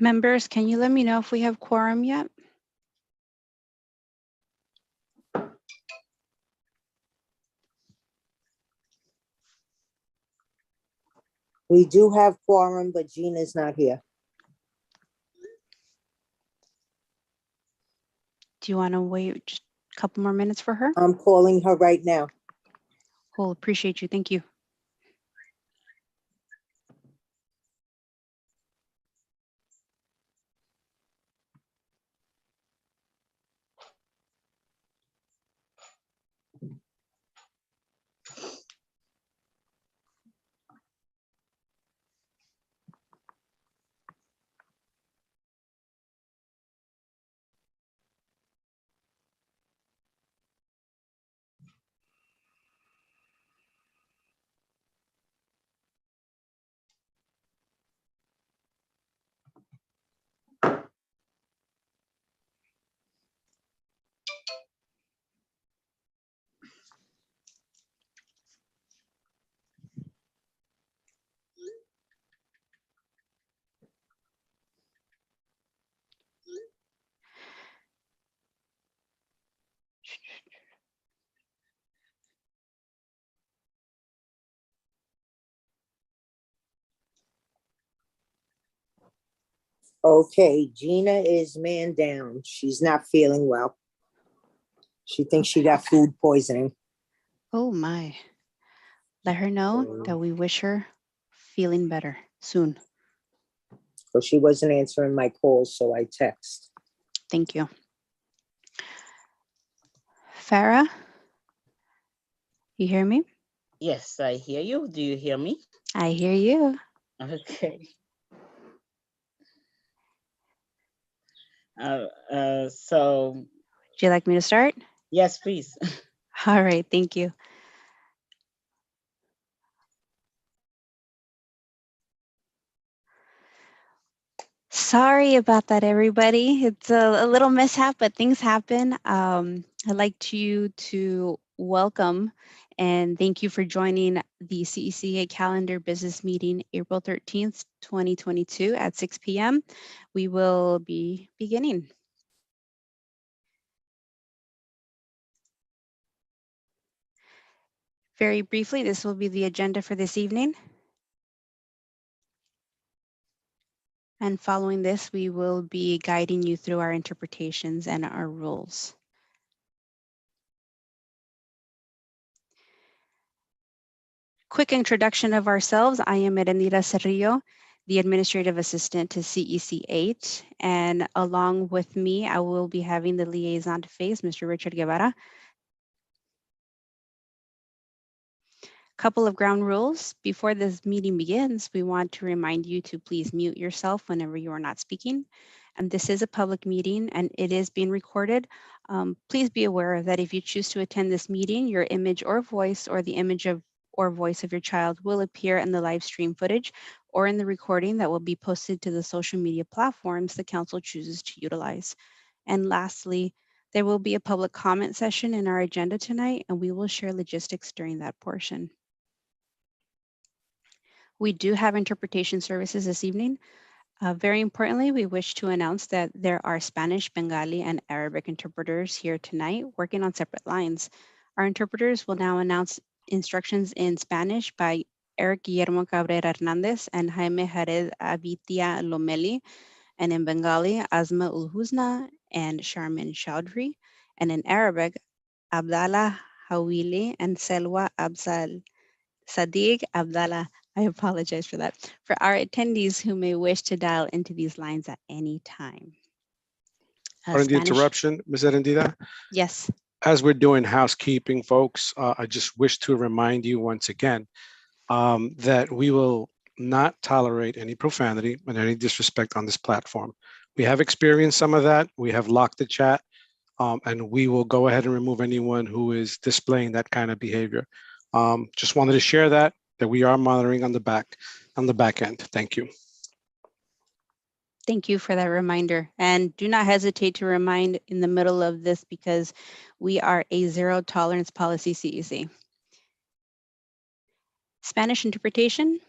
Members, can you let me know if we have quorum yet? We do have quorum, but Gina's not here. Do you want to wait just a couple more minutes for her? I'm calling her right now. Cool, appreciate you. Thank you. Okay, Gina is man down. She's not feeling well. She thinks she got food poisoning. Oh my. Let her know that we wish her feeling better soon. So she wasn't answering my calls, so I text. Thank you. Farah, you hear me? Yes, I hear you. Do you hear me? I hear you. Okay. So, Would you like me to start? yes, please. All right, thank you. Sorry about that, everybody. It's a little mishap, but things happen. I'd like to welcome and thank you for joining the CECA calendar business meeting, April 13th, 2022 at 6 p.m. We will be beginning. Very briefly, this will be the agenda for this evening. And following this, we will be guiding you through our interpretations and our rules. Quick introduction of ourselves. I am Erendira Cerrillo, the Administrative Assistant to CEC 8. And along with me, I will be having the liaison to face, Mr. Richard Guevara. Couple of ground rules. Before this meeting begins, we want to remind you to please mute yourself whenever you are not speaking. And this is a public meeting and it is being recorded. Please be aware that if you choose to attend this meeting, your image or voice or the image of or voice of your child will appear in the live stream footage or in the recording that will be posted to the social media platforms the council chooses to utilize. And lastly, there will be a public comment session in our agenda tonight, and we will share logistics during that portion. We do have interpretation services this evening. Very importantly, we wish to announce that there are Spanish, Bengali, and Arabic interpreters here tonight working on separate lines. Our interpreters will now announce instructions in Spanish by Eric Guillermo Cabrera Hernandez and Jaime Jared Avitia Lomeli, and in Bengali, Asma Ulhusna and Sharmin Chaudhry, and in Arabic, Abdallah Hawili and Selwa Absal Sadiq Abdallah. I apologize for that. For our attendees who may wish to dial into these lines at any time. Pardon the interruption, Ms. Erendira. Yes. As we're doing housekeeping, folks, I just wish to remind you once again that we will not tolerate any profanity and any disrespect on this platform. We have experienced some of that. We have locked the chat, and we will go ahead and remove anyone who is displaying that kind of behavior. Just wanted to share that we are monitoring on the back end. Thank you. Thank you for that reminder. And do not hesitate to remind in the middle of this because we are a zero tolerance policy CEC. Spanish interpretation.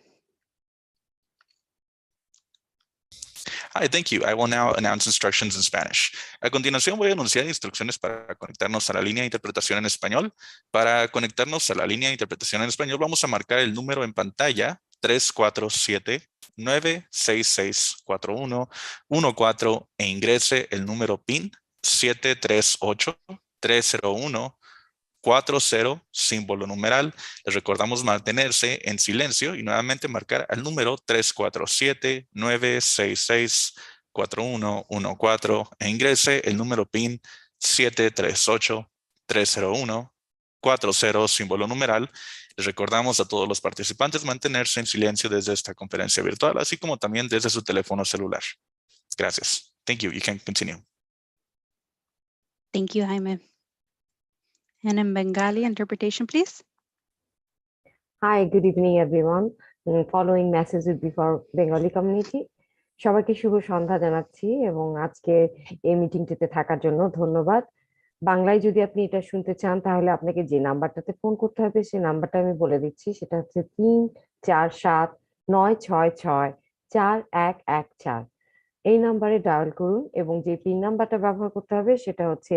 Hi, thank you. I will now announce instructions in Spanish. A continuación voy a anunciar instrucciones para conectarnos a la línea de interpretación en español. Para conectarnos a la línea de interpretación en español, vamos a marcar el número en pantalla 347-966-4114 e ingrese el número PIN 738-301-40, símbolo numeral. Les recordamos mantenerse en silencio y nuevamente marcar al número 347-966-4114 e ingrese el número PIN 738-301-40, símbolo numeral. Les recordamos a todos los participantes mantenerse en silencio desde esta conferencia virtual, así como también desde su teléfono celular. Gracias. Thank you. You can continue. Thank you, Jaime. And in Bengali interpretation, please. Hi, good evening, everyone. Following message would be for Bengali community. সবাইকে শুভ সন্ধ্যা জানাচ্ছি এবং আজকে এই মিটিংটিতে থাকার জন্য ধন্যবাদ। বাংলায় যদি আপনি এটা শুনতে চান তাহলে আপনাকে যে নাম্বারটাতে ফোন করতে হবে সেই নাম্বারটা আমি বলে দিচ্ছি, সেটা হচ্ছে 347-966-4114। এই নাম্বারে ডায়াল করুন এবং যে পিন নাম্বারটা ব্যবহার করতে হবে সেটা হচ্ছে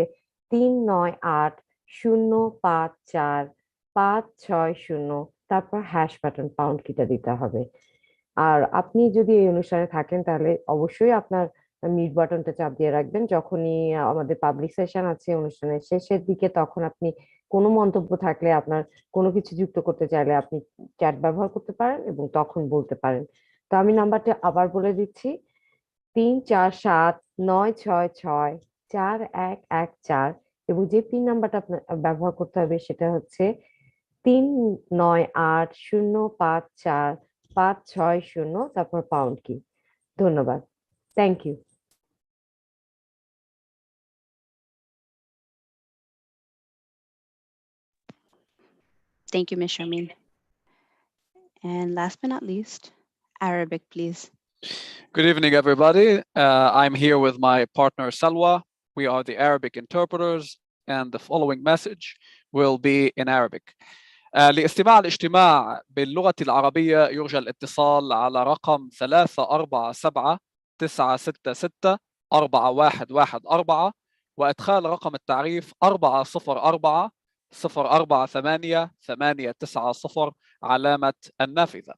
398-054-560, তারপর হ্যাশ বাটন পাউন্ড কিটা দিতে হবে। আর আপনি যদি এই অনুষ্ঠানে থাকেন তাহলে অবশ্যই আপনার মিউট বাটনটা চাপ দিয়ে রাখবেন। যখনই আমাদের পাবলিক সেশন আছে অনুষ্ঠানের শেষের দিকে, তখন আপনি কোনো মন্তব্য থাকলে, আপনার কোনো কিছু যুক্ত করতে চাইলে আপনি চ্যাট ব্যবহার করতে পারেন এবং তখন বলতে পারেন। তো আমি নাম্বারটা আবার বলে দিচ্ছি, 347-966-4114 এবং যে পিন নাম্বারটা আপনার ব্যবহার করতে হবে সেটা হচ্ছে 398-054-560, তারপর পাউন্ড কি। ধন্যবাদ। Thank you. Thank you, Ms. Sharmeen. And last but not least, Arabic, please. Good evening, everybody. I'm here with my partner, Salwa. We are the Arabic interpreters, and the following message will be in Arabic. لاستماع الاجتماع باللغة العربية يرجى الاتصال على رقم 347-966-4114 وإدخال رقم التعريف 404-048-890 علامة النافذة.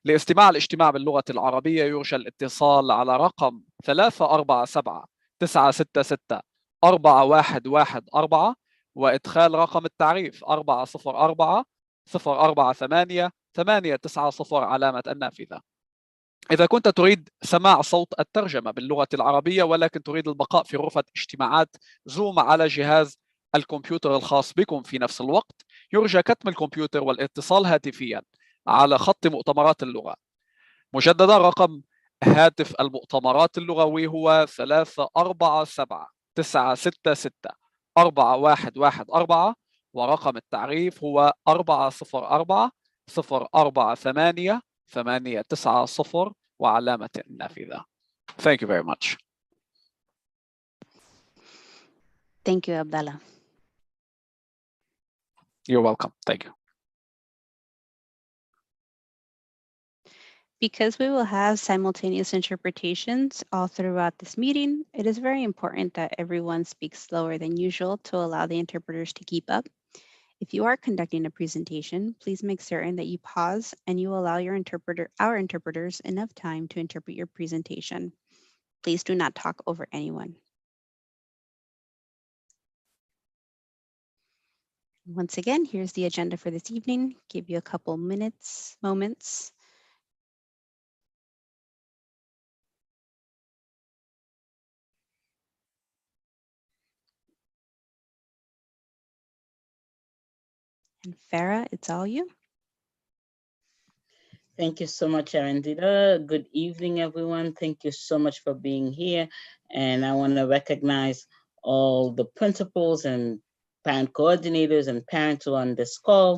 لاستماع الاجتماع باللغة العربية يرجى الاتصال على رقم 347-966-4114 وإدخال رقم التعريف 404-048-890 علامة النافذة. إذا كنت تريد سماع صوت الترجمة باللغة العربية ولكن تريد البقاء في غرفة اجتماعات زوم على جهاز الكمبيوتر الخاص بكم في نفس الوقت، يرجى كتم الكمبيوتر والاتصال هاتفيا على خط مؤتمرات اللغة. مجددا رقم هاتف المؤتمرات اللغوي هو 347-966-4114 ورقم التعريف هو 404-048-890 وعلامة النافذة. Thank you very much. Thank you, Abdallah. You're welcome. Thank you. Because we will have simultaneous interpretations all throughout this meeting, it is very important that everyone speaks slower than usual to allow the interpreters to keep up. If you are conducting a presentation, please make certain that you pause and you allow our interpreters enough time to interpret your presentation. Please do not talk over anyone. Once again, here's the agenda for this evening. Give you a couple moments. And Farah, it's all you. Thank you so much, Arendita. Good evening, everyone. Thank you so much for being here. And I want to recognize all the principals and parent coordinators and parents who are on this call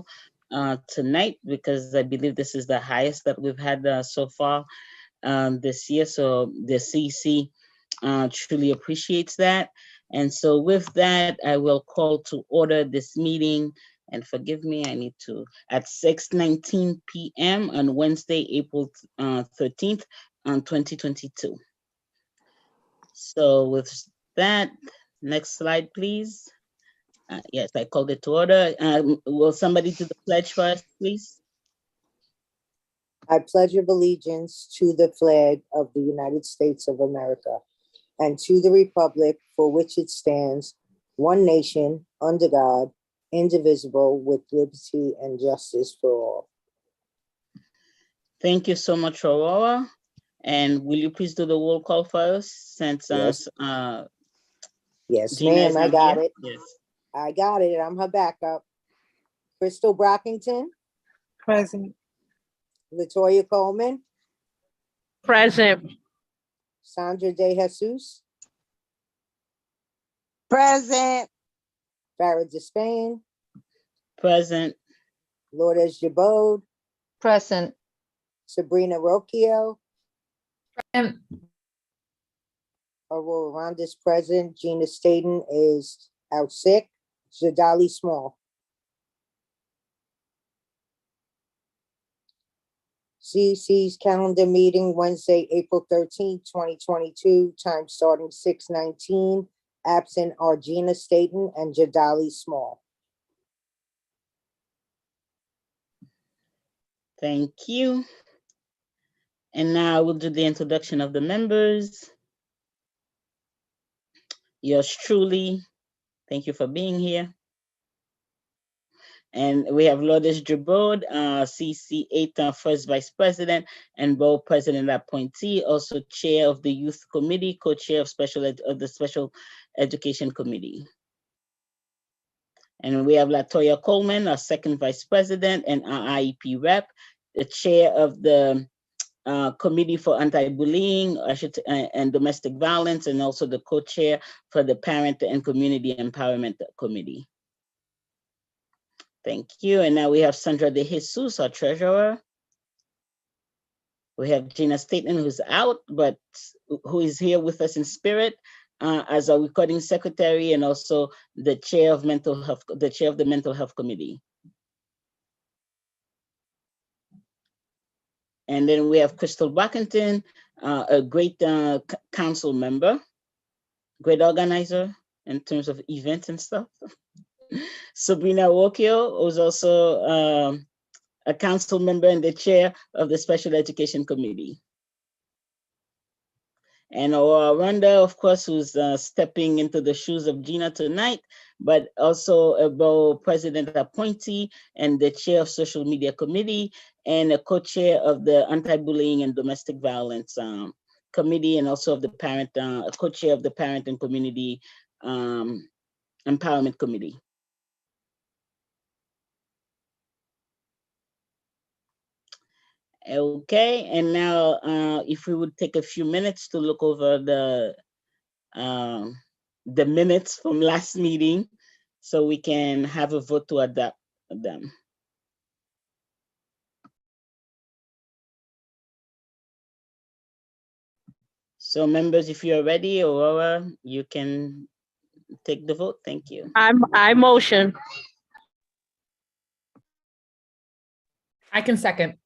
tonight, because I believe this is the highest that we've had so far this year. So the CC truly appreciates that. And so with that, I will call to order this meeting. And forgive me, I need to, at 6:19 p.m. on Wednesday, April 13th, 2022. So with that, next slide, please. Yes, I called it to order. Will somebody do the pledge for us, please? I pledge allegiance to the flag of the United States of America and to the republic for which it stands, one nation, under God, indivisible, with liberty and justice for all. Thank you so much, Aurora. And will you please do the roll call for us since Yes. Yes, Gina is ma'am, I not got here? it. Yes. I got it. I'm her backup. Crystal Brockington, Present. Latoya Coleman, Present. Sandra De Jesus, Present. Farah Despain, Present. Lourdes Jabode, Present. Sabrina Rocchio, Present. Aurora Ronda's present, Gina Staten is out sick, Jadali Small. CC's calendar meeting Wednesday, April 13th, 2022, time starting 6:19. Absent are Gina Staten and Jadali Small. Thank you. And now we'll do the introduction of the members. Yours truly. Thank you for being here. And we have Lourdes Jabode, CC8 First Vice President and Board President appointee, also Chair of the Youth Committee, Co-Chair of the Special Education Committee. And we have Latoya Coleman, our Second Vice President and our IEP Rep, the Chair of the Committee for Anti-Bullying and Domestic Violence, and also the Co-Chair for the Parent and Community Empowerment Committee. Thank you. And now we have Sandra De Jesus, our treasurer. We have Gina Staten, who's out, but who is here with us in spirit as our recording secretary and also the chair of mental health, the chair of the Mental Health Committee. And then we have Crystal Brockington, a great council member, great organizer in terms of events and stuff. Sabrina Rocchio, who's also a council member and the chair of the Special Education Committee. And Rhonda, of course, who's stepping into the shoes of Gina tonight, but also a board president appointee and the chair of Social Media Committee and a co-chair of the Anti-Bullying and Domestic Violence Committee, and also of the parent, co-chair of the Parent and Community Empowerment Committee. Okay, and now if we would take a few minutes to look over the minutes from last meeting so we can have a vote to adopt them. So members, if you're ready, Aurora, you can take the vote. Thank you. I motion. I can second.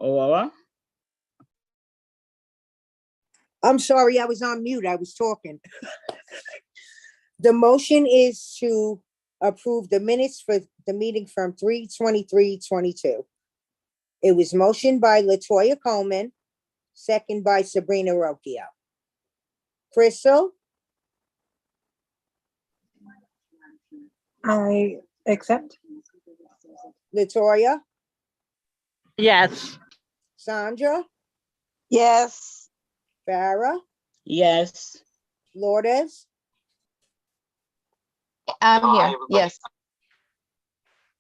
Aurora? I'm sorry, I was on mute. I was talking. The motion is to approve the minutes for the meeting from 3/23/22. It was motioned by Latoya Coleman, second by Sabrina Rocchio. Crystal, I accept. Latoya, Yes. Sandra, Yes. Farah, Yes. Lourdes, I'm here. Yes.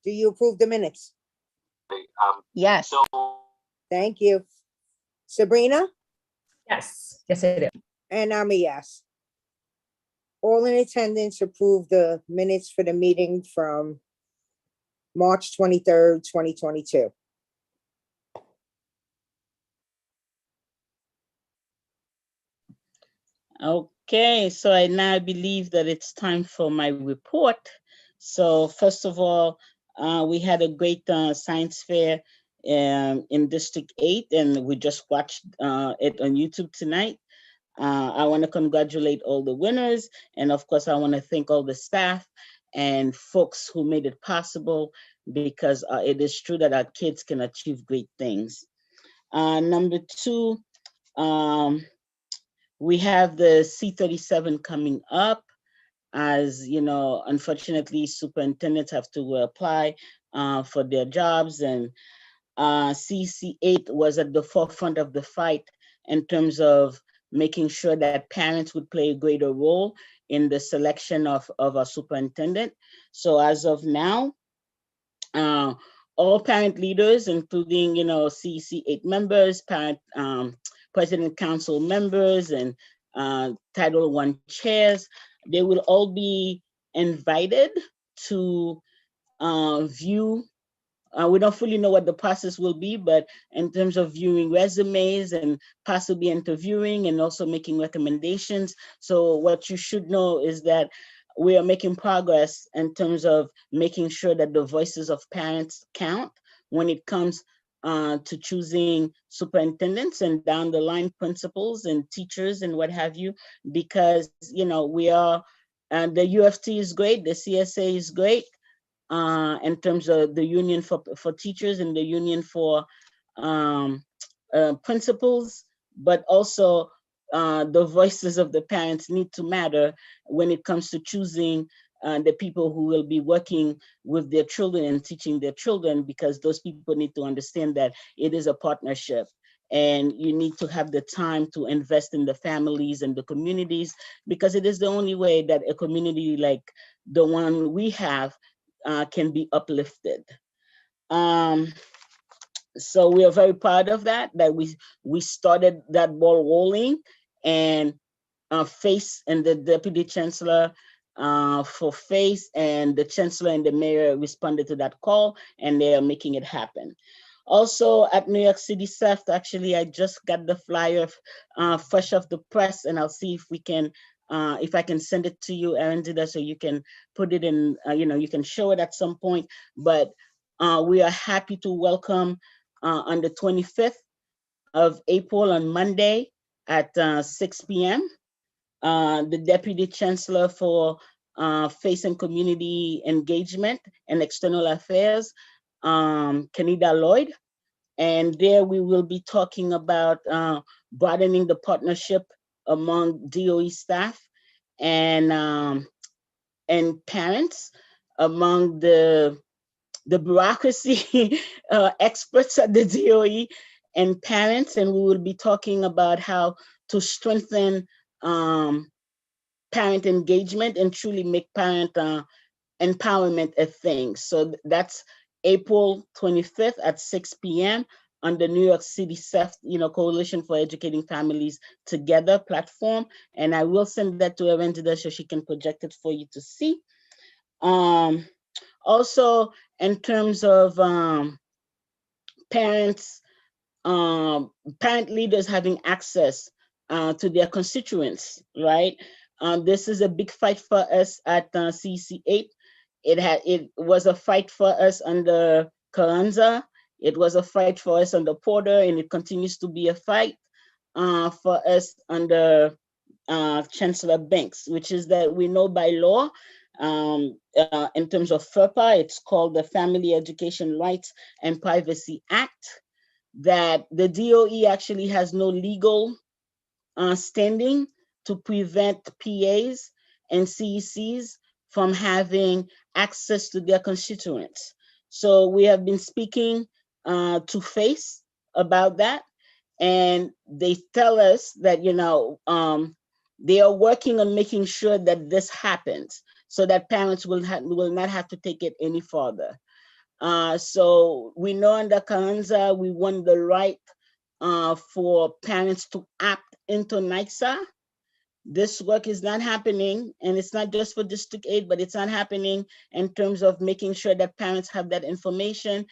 do you approve the minutes? Yes. Thank you. Sabrina? Yes. Yes, it is. And I'm a yes. All in attendance approve the minutes for the meeting from March 23rd, 2022. Okay, so I now believe that it's time for my report. So first of all, We had a great science fair in District 8, and we just watched it on YouTube tonight. I want to congratulate all the winners, and of course, I want to thank all the staff and folks who made it possible, because it is true that our kids can achieve great things. Number 2, we have the C37 coming up. As you know, unfortunately, superintendents have to apply for their jobs, and CC8 was at the forefront of the fight in terms of making sure that parents would play a greater role in the selection of a superintendent. So as of now, all parent leaders, including, CC8 members, president council members, and Title I chairs, they will all be invited to view. We don't fully know what the process will be, but in terms of viewing resumes and possibly interviewing and also making recommendations. So what you should know is that we are making progress in terms of making sure that the voices of parents count when it comes to choosing superintendents and down the line principals and teachers and what have you, because, we are, the UFT is great, the CSA is great, in terms of the union for teachers and the union for principals, but also the voices of the parents need to matter when it comes to choosing the people who will be working with their children and teaching their children, because those people need to understand that it is a partnership. And you need to have the time to invest in the families and the communities, because it is the only way that a community like the one we have can be uplifted. So we are very proud of that we started that ball rolling, and FACE and the Deputy Chancellor for FACE and the Chancellor and the Mayor responded to that call, and they are making it happen. Also at New York City SEFT, actually, I just got the flyer fresh off the press, and I'll see if we can if I can send it to you, Arundhati, so you can put it in, you can show it at some point. But we are happy to welcome on the 25th of April, on Monday at 6 p.m., the Deputy Chancellor for FACE and Community Engagement and External Affairs, Kenida Lloyd. And there we will be talking about broadening the partnership among DOE staff and parents, among the bureaucracy experts at the DOE and parents. And we will be talking about how to strengthen parent engagement and truly make parent empowerment a thing. So that's April 25th at 6 p.m. on the New York City SEFT, Coalition for Educating Families Together platform. And I will send that to Arundhati so she can project it for you to see. Also, in terms of parents, parent leaders having access to their constituents, right? This is a big fight for us at CC8. It was a fight for us under Carranza. It was a fight for us under Porter, and it continues to be a fight for us under Chancellor Banks, which is that we know by law, in terms of FERPA, it's called the Family Education Rights and Privacy Act, that the DOE actually has no legal standing to prevent PAs and CECs from having access to their constituents. So we have been speaking to FACE about that, and they tell us that, they are working on making sure that this happens so that parents will not have to take it any further. So we know under Carranza, we won the right for parents to opt into NYCSA. This work is not happening, and it's not just for District 8, but it's not happening in terms of making sure that parents have that information,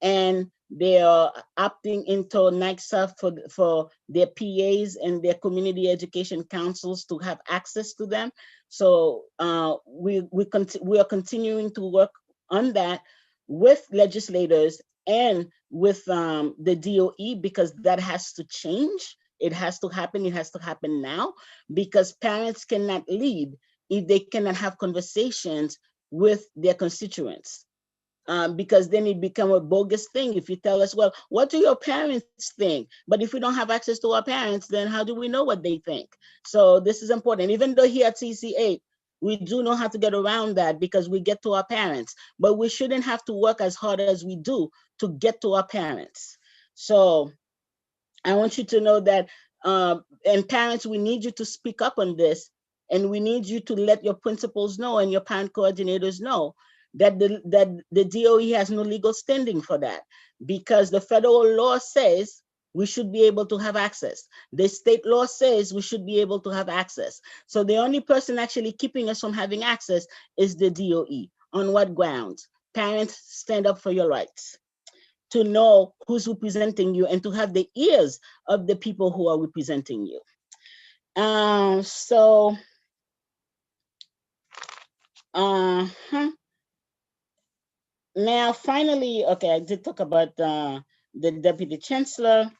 and they are opting into NYCSA for their PAs and their community education councils to have access to them. So we are continuing to work on that with legislators and with the DOE, because that has to change. It has to happen. It has to happen now, because parents cannot lead if they cannot have conversations with their constituents. Because then it become a bogus thing. If you tell us, well, what do your parents think? But if we don't have access to our parents, then how do we know what they think? So this is important. Even though here at CC8, we do know how to get around that because we get to our parents, but we shouldn't have to work as hard as we do to get to our parents. So I want you to know that, and parents, we need you to speak up on this, and we need you to let your principals know and your parent coordinators know that the DOE has no legal standing for that, because the federal law says we should be able to have access. The state law says we should be able to have access. So the only person actually keeping us from having access is the DOE. On what grounds? Parents, stand up for your rights, to know who's representing you and to have the ears of the people who are representing you. Now, finally, okay, I did talk about the Deputy Chancellor.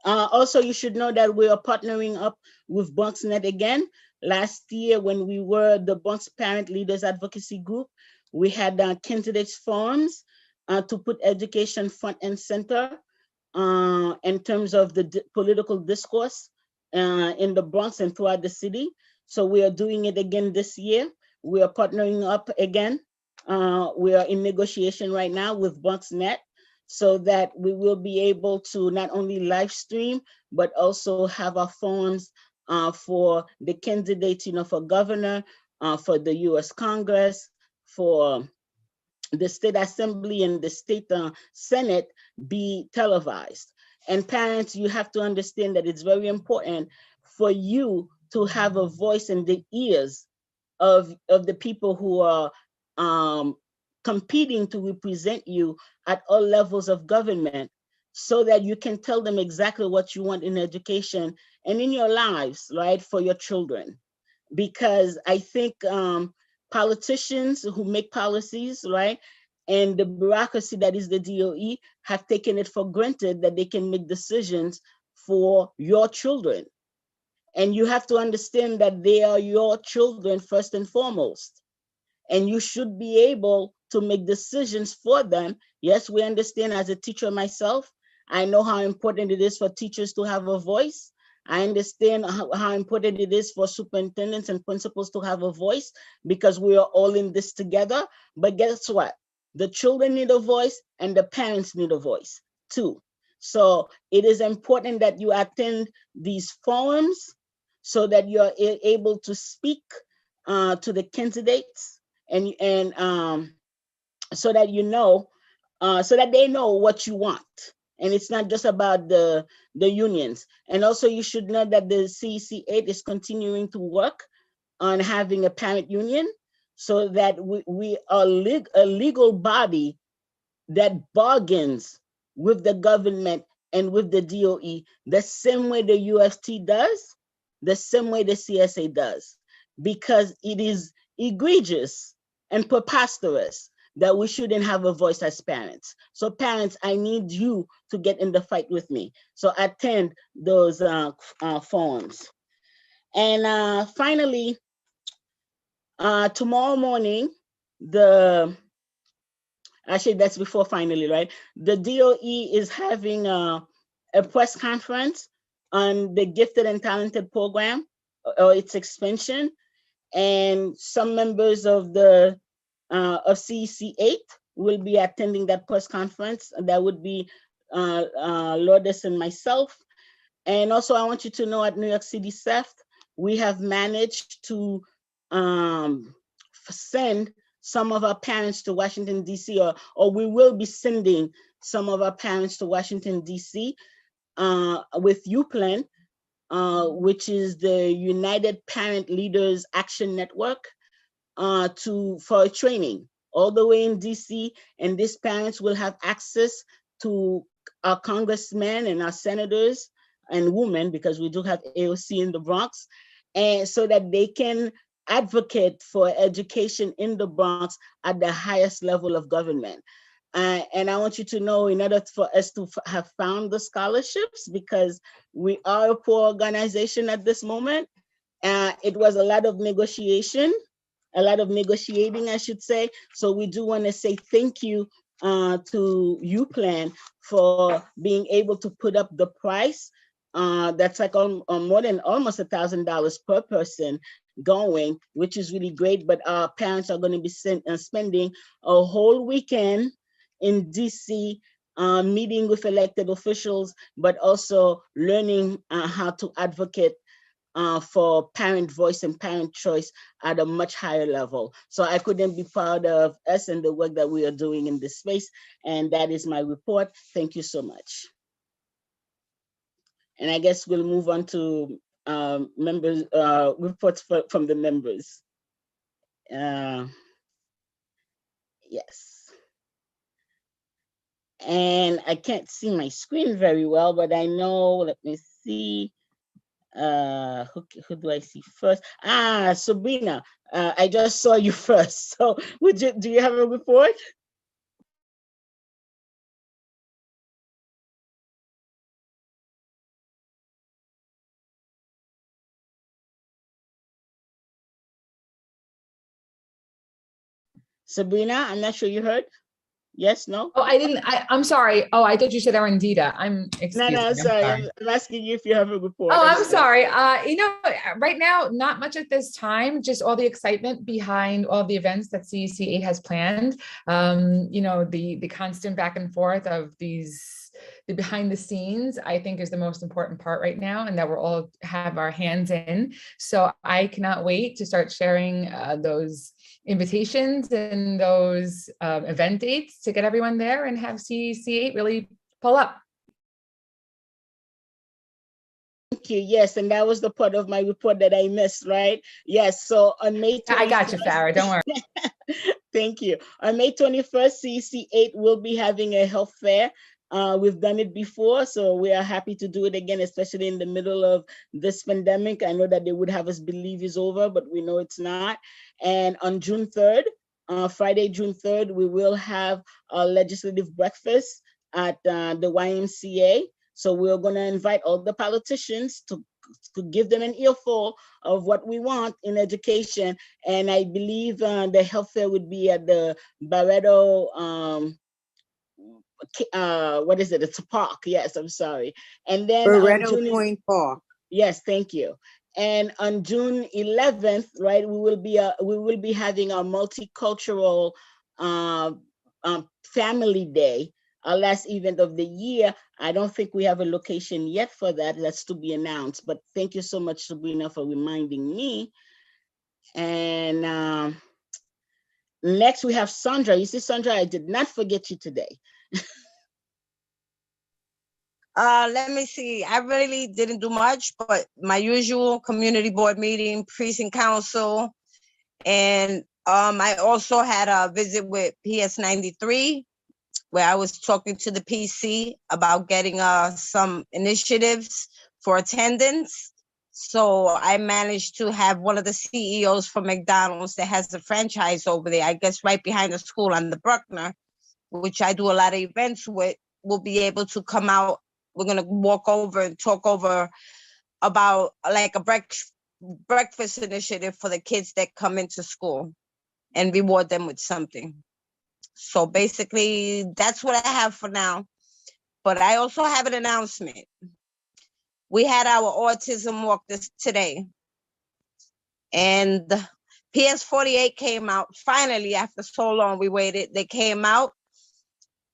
Also, you should know that we are partnering up with BronxNet again. Last year, when we were the Bronx Parent Leaders Advocacy Group, we had candidates forums to put education front and center in terms of the political discourse in the Bronx and throughout the city. So we are doing it again this year. We are partnering up again. We are in negotiation right now with BronxNet so that we will be able to not only live stream, but also have our forums for the candidates, for governor, for the US Congress, for the state assembly and the state Senate be televised. And parents, you have to understand that it's very important for you to have a voice in the ears of the people who are competing to represent you at all levels of government, so that you can tell them exactly what you want in education and in your lives, right, for your children. Because I think politicians who make policies, right, and the bureaucracy that is the DOE have taken it for granted that they can make decisions for your children. And you have to understand that they are your children first and foremost. And you should be able to make decisions for them. Yes, we understand, as a teacher myself, I know how important it is for teachers to have a voice. I understand how important it is for superintendents and principals to have a voice, because we are all in this together. But guess what? The children need a voice and the parents need a voice too. So it is important that you attend these forums so that you're able to speak to the candidates and so that so that they know what you want. And it's not just about the unions. And also you should know that the CC8 is continuing to work on having a parent union, so that we are a legal body that bargains with the government and with the DOE the same way the UFT does, the same way the CSA does, because it is egregious and preposterous that we shouldn't have a voice as parents. So parents, I need you to get in the fight with me. So attend those forums. And finally, tomorrow morning, actually that's before finally, right? The DOE is having a press conference on the Gifted and Talented program, or its expansion. And some members of CC8 will be attending that press conference. That would be Lourdes and myself. And also I want you to know, at New York City SEFT, we have managed to send some of our parents to Washington, DC, or we will be sending some of our parents to Washington, DC with UPLAN, which is the United Parent Leaders Action Network, for training all the way in DC. And these parents will have access to our congressmen and our senators and women, because we do have AOC in the Bronx, and so that they can advocate for education in the Bronx at the highest level of government. And I want you to know, in order for us to have found the scholarships, because we are a poor organization at this moment, it was a lot of negotiating, I should say. So we do want to say thank you to UPlan for being able to put up the price. That's like more than almost $1,000 per person going, which is really great. But our parents are going to be spending a whole weekend in DC, meeting with elected officials, but also learning how to advocate for parent voice and parent choice at a much higher level. So I couldn't be proud of us and the work that we are doing in this space. And that is my report. Thank you so much. And I guess we'll move on to members, reports from the members. Yes. And I can't see my screen very well, but I know, let me see. Who do I see first? Sabrina, I just saw you first. So do you have a report? Sabrina, I'm not sure you heard. Yes, no? Oh, I didn't, I'm sorry. Oh, I thought you said Arundita. No, sorry. I'm asking you if you have a report. Oh, I'm sorry. You know, right now, not much at this time, just all the excitement behind all the events that CEC8 has planned. You know, the constant back and forth of the behind the scenes, I think is the most important part right now, and that we're all have our hands in. So I cannot wait to start sharing those invitations and those event dates to get everyone there and have CEC8 really pull up. Thank you. Yes, and that was the part of my report that I missed, right? Yes, so on May 21st. I got you, Farah, don't worry. Thank you. On May 21st, CEC8 will be having a health fair. We've done it before, so we are happy to do it again, especially in the middle of this pandemic. I know that they would have us believe it's over, but we know it's not. And on June 3rd, Friday, June 3rd, we will have a legislative breakfast at the YMCA. So we're going to invite all the politicians to give them an earful of what we want in education. And I believe the health fair would be at the Barreto, what is it? It's a park. Yes, I'm sorry. And then Barreto Point Park. Yes, thank you. And on June 11th, right, we will be having our multicultural family day, our last event of the year. I don't think we have a location yet for that. That's to be announced. But thank you so much, Sabrina, for reminding me. And next we have Sandra. You see, Sandra, I did not forget you today. Let me see. I really didn't do much, but my usual community board meeting, precinct council, and I also had a visit with PS 93, where I was talking to the PC about getting some initiatives for attendance. So I managed to have one of the CEOs from McDonald's that has a franchise over there, I guess right behind the school on the Bruckner, which I do a lot of events with, will be able to come out. We're going to walk over and talk over about like a breakfast initiative for the kids that come into school and reward them with something. So basically, that's what I have for now. But I also have an announcement. We had our autism walk today. And PS48 came out. Finally, after so long we waited, they came out.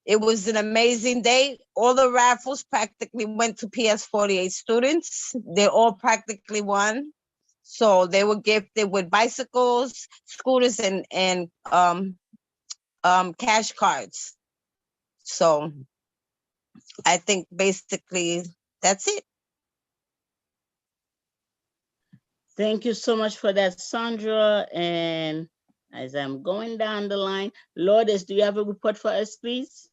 It was an amazing day. All the raffles practically went to PS48 students. They all practically won. So they were gifted with bicycles, scooters, and cash cards. So I think basically that's it. Thank you so much for that, Sandra. And as I'm going down the line, Lourdes, do you have a report for us, please?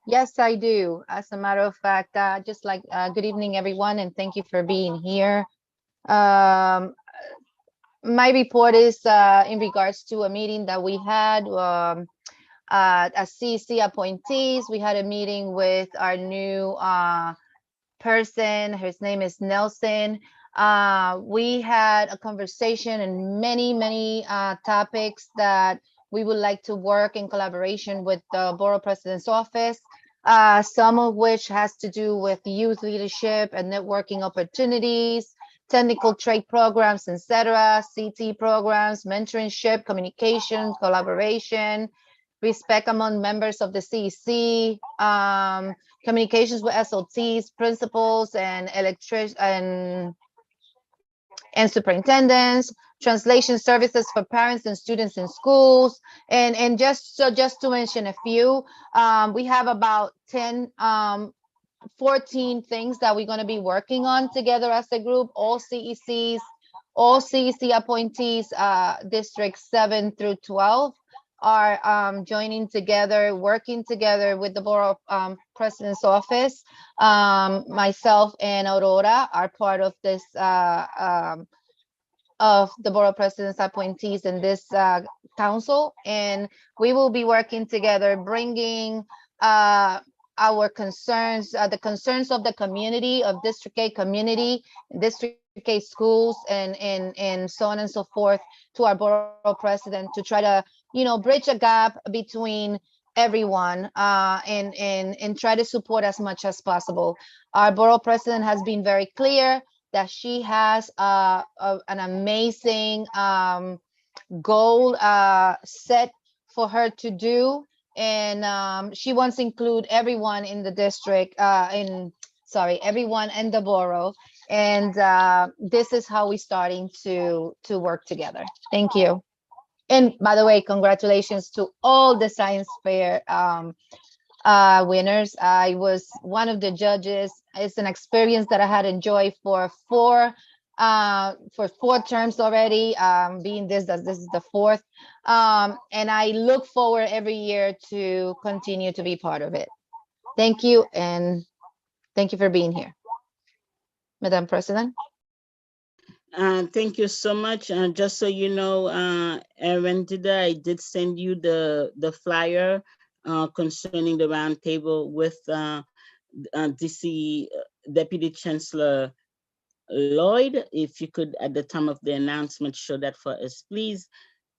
Yes, I do. As a matter of fact, just like good evening, everyone, and thank you for being here. Um, my report is in regards to a meeting that we had as CEC appointees. We had a meeting with our new person. His name is Nelson. We had a conversation and many topics that we would like to work in collaboration with the Borough President's office. Some of which has to do with youth leadership and networking opportunities, technical trade programs, etc., CT programs, mentorship, communication, collaboration, respect among members of the CEC, communications with SLTs, principals, and superintendents, translation services for parents and students in schools, and just to mention a few, we have about 14 things that we're going to be working on together as a group, all CECs, all CEC appointees, districts 7 through 12 are joining together, working together with the Borough President's office. Myself and Aurora are part of this of the Borough President's appointees in this council, and we will be working together, bringing our concerns, the concerns of the community, of District 8 community, District 8 schools, and so on and so forth to our Borough President to try to, bridge a gap between everyone and try to support as much as possible. Our Borough President has been very clear that she has an amazing goal set for her to do, and she wants to include everyone in the district, everyone in the borough, and this is how we're starting to work together. Thank you. And by the way, congratulations to all the science fair winners. I was one of the judges. It's an experience that I had enjoyed for four terms already. Being this is the fourth, and I look forward every year to continue to be part of it. Thank you, and thank you for being here, Madam President. Thank you so much. Just so you know, Arendida, I did send you the flyer concerning the roundtable with DC Deputy Chancellor Lloyd. If you could, at the time of the announcement, show that for us, please.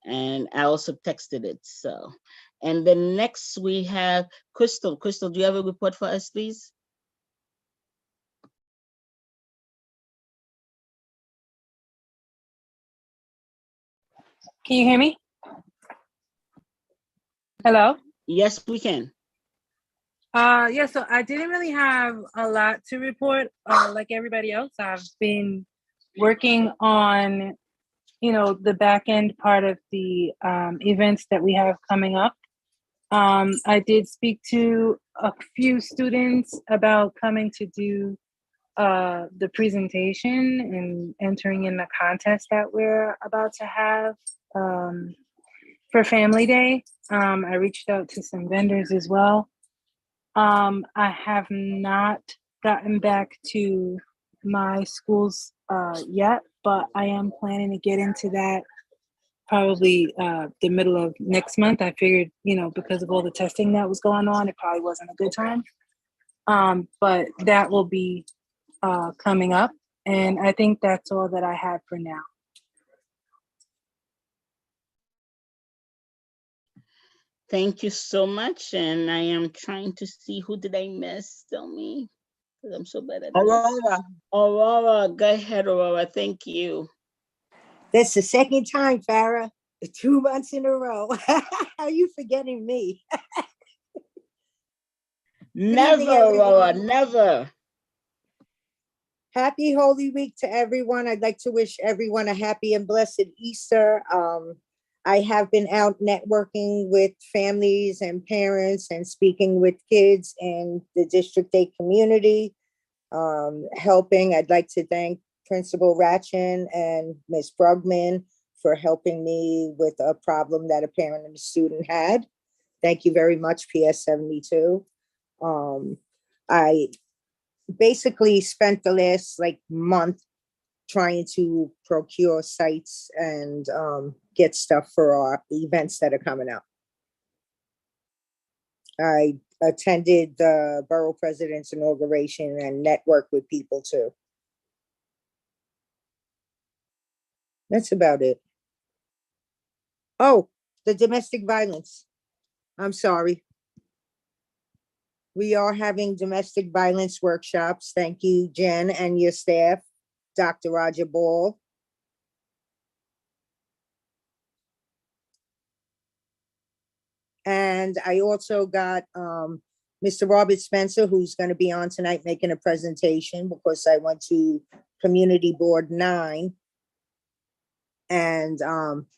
And I also texted it. So, and then next we have Crystal. Crystal, do you have a report for us, please? Can you hear me? Hello? Yes, we can. Yeah, so I didn't really have a lot to report like everybody else. I've been working on, the back end part of the events that we have coming up. I did speak to a few students about coming to do the presentation and entering in the contest that we're about to have for Family Day. I reached out to some vendors as well. I have not gotten back to my schools yet, but I am planning to get into that probably the middle of next month. I figured, because of all the testing that was going on, it probably wasn't a good time. But that will be coming up. And I think that's all that I have for now. Thank you so much. And I am trying to see, who did I miss? Tell me, because I'm so bad at this. Aurora. Aurora, go ahead, Aurora. Thank you. That's the second time, Farah. 2 months in a row. How are you forgetting me? Never, Aurora, never. Happy Holy Week to everyone. I'd like to wish everyone a happy and blessed Easter. I have been out networking with families and parents and speaking with kids in the District 8 community, helping. I'd like to thank Principal Ratchin and Ms. Brugman for helping me with a problem that a parent and a student had. Thank you very much, PS 72. I basically spent the last like month trying to procure sites and get stuff for our events that are coming up. I attended the borough president's inauguration and networked with people too. That's about it. Oh, the domestic violence. I'm sorry. We are having domestic violence workshops. Thank you, Jen, and your staff, Dr. Roger Ball. And I also got Mr. Robert Spencer, who's going to be on tonight making a presentation because I went to Community Board 9 and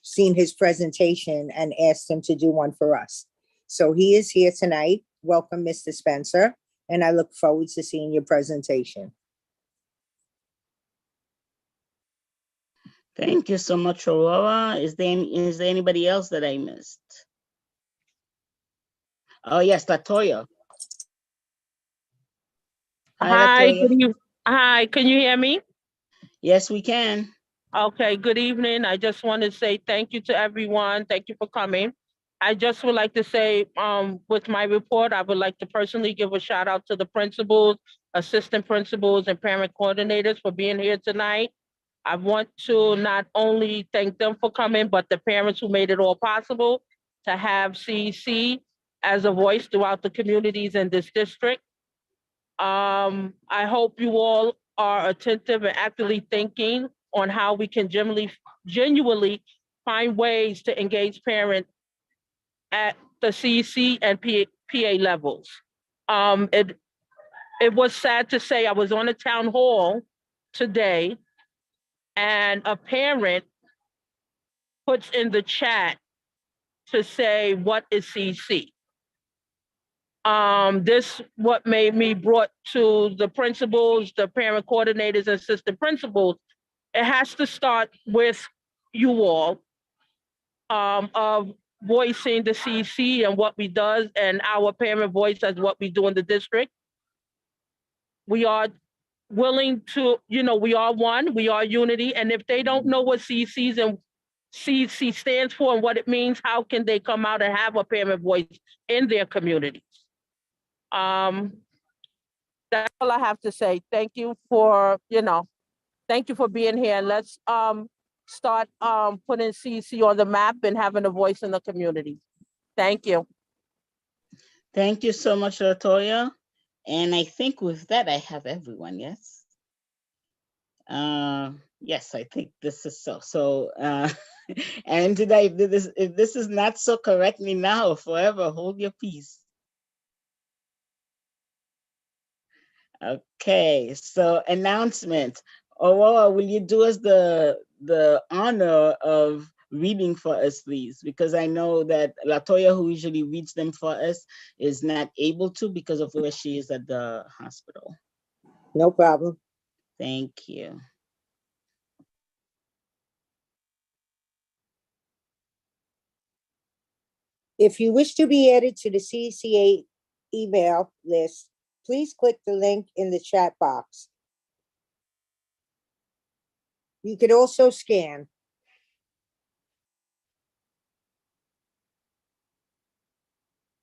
seen his presentation and asked him to do one for us. So he is here tonight. Welcome, Mr. Spencer, and I look forward to seeing your presentation. Thank you so much, Aurora. Is there anybody else that I missed? Oh, yes, Latoya. Hi, Latoya. Hi, can you hear me? Yes, we can. Okay, good evening. I just want to say thank you to everyone. Thank you for coming. I just would like to say, with my report, I would like to personally give a shout out to the principals, assistant principals, and parent coordinators for being here tonight. I want to not only thank them for coming, but the parents who made it all possible to have CEC as a voice throughout the communities in this district. I hope you all are attentive and actively thinking on how we can genuinely find ways to engage parents at the CEC and PA levels. It was sad to say I was on a town hall today and a parent puts in the chat to say, what is CEC? This what made me brought to the principals, the parent coordinators, and assistant principals. It has to start with you all of voicing the CEC and what we does and our parent voice as what we do in the district. We are willing to, we are one, we are unity. And if they don't know what CECs and CEC stands for and what it means, how can they come out and have a parent voice in their communities? That's all I have to say. Thank you for, thank you for being here. And let's start putting CEC on the map and having a voice in the community. Thank you. Thank you so much, Latoya. And I think with that, I have everyone, yes? Yes, I think this is so. So, and today, if this is not so, correct me now or forever, hold your peace. Okay, so announcement. Aurora, will you do us the honor of reading for us, please? Because I know that Latoya, who usually reads them for us, is not able to because of where she is at the hospital. No problem. Thank you. If you wish to be added to the CCA email list, please click the link in the chat box. You could also scan.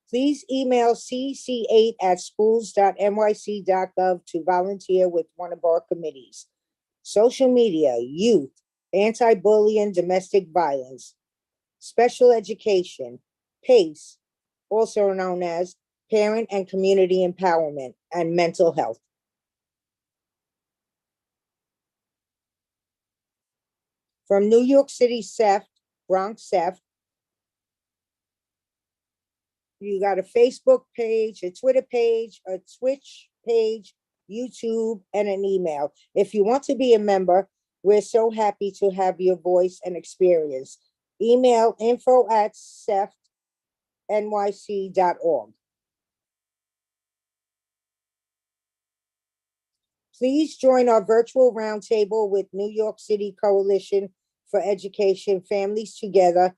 Please email cc8@schools.nyc.gov to volunteer with one of our committees. Social media, youth, anti-bullying, domestic violence, special education, PACE, also known as Parent and Community Empowerment, and mental health. From New York City SEFT, Bronx SEFT, you got a Facebook page, a Twitter page, a Twitch page, YouTube, and an email. If you want to be a member, we're so happy to have your voice and experience. Email info@seftnyc.org. Please join our virtual roundtable with New York City Coalition for Education Families Together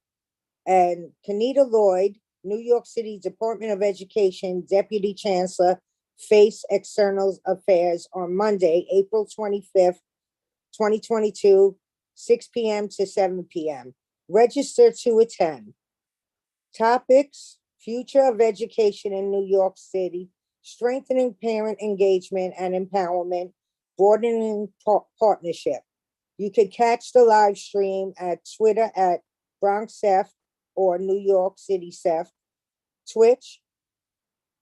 and Kenita Lloyd, New York City Department of Education Deputy Chancellor face External Affairs on Monday, April 25th, 2022, 6 p.m. to 7 p.m. Register to attend. Topics: future of education in New York City, strengthening parent engagement and empowerment, broadening partnership. You could catch the live stream at Twitter at BronxCEF or New York City CEF, Twitch,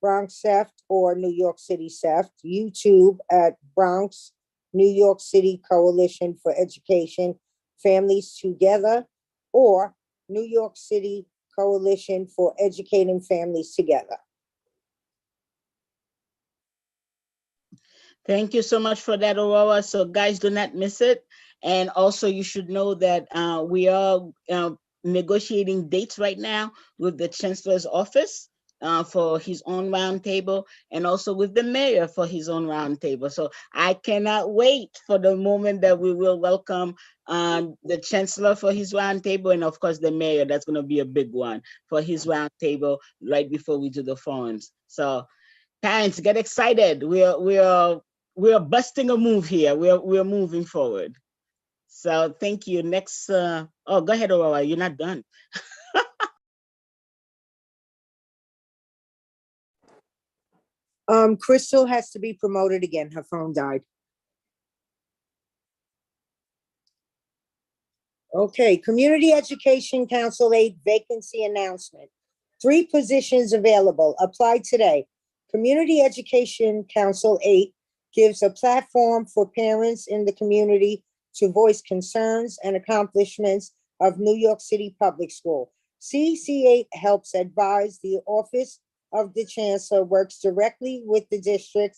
BronxCEF or New York City CEF, YouTube at Bronx New York City Coalition for Education, Families Together, or New York City Coalition for Educating Families Together. Thank you so much for that, Aurora. So guys, do not miss it. And also you should know that we are negotiating dates right now with the Chancellor's office for his own roundtable, and also with the mayor for his own roundtable. So I cannot wait for the moment that we will welcome the Chancellor for his roundtable, and of course the mayor. That's going to be a big one for his roundtable right before we do the forums. So parents, get excited. We are busting a move here. We're moving forward. So thank you. Next, oh, go ahead, Aurora. You're not done. Crystal has to be promoted again. Her phone died. Okay, Community Education Council 8 vacancy announcement. 3 positions available. Apply today. Community Education Council 8 gives a platform for parents in the community to voice concerns and accomplishments of New York City Public School. CC8 helps advise the Office of the Chancellor, works directly with the district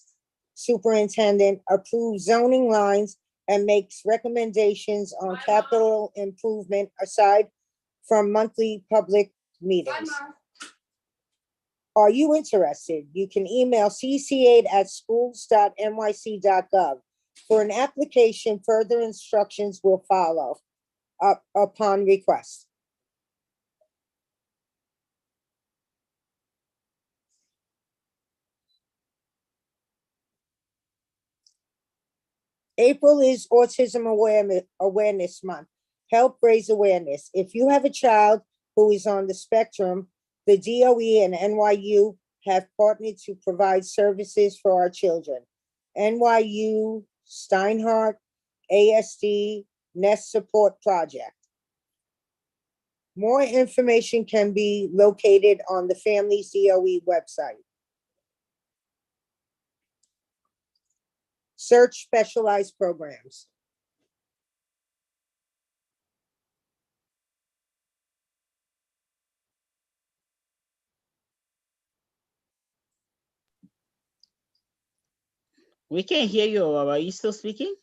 superintendent, approves zoning lines, and makes recommendations on capital improvement aside from monthly public meetings. Are you interested? You can email cc8@schools.nyc.gov. For an application, further instructions will follow upon request. April is Autism Awareness Month. Help raise awareness. If you have a child who is on the spectrum, the DOE and NYU have partnered to provide services for our children. NYU, Steinhardt, ASD, Nest Support Project. More information can be located on the Families DOE website. Search specialized programs. We can't hear you, Aurora. Are you still speaking?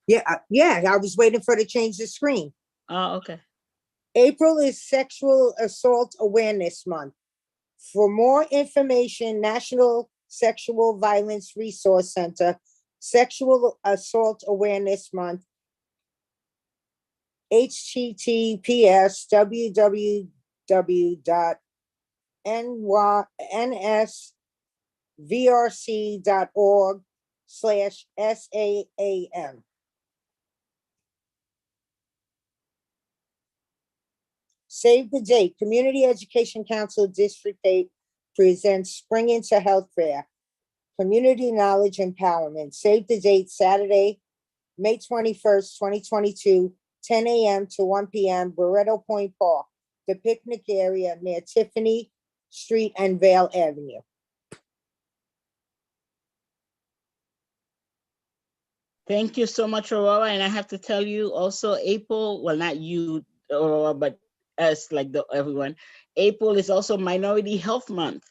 Yeah, I was waiting for her to change the screen. Oh, okay. April is Sexual Assault Awareness Month. For more information, National Sexual Violence Resource Center, Sexual Assault Awareness Month, https://www.nsvrc.org/SAAM. Save the date. Community Education Council District 8 presents Spring into Health Fair, Community Knowledge Empowerment. Save the date, Saturday, May 21st, 2022, 10 a.m. to 1 p.m., Barretto Point Park, the picnic area near Tiffany Street and Vale Avenue. Thank you so much, Aurora. And I have to tell you also, April, well, not you, Aurora, but us, like everyone, April is also Minority Health Month.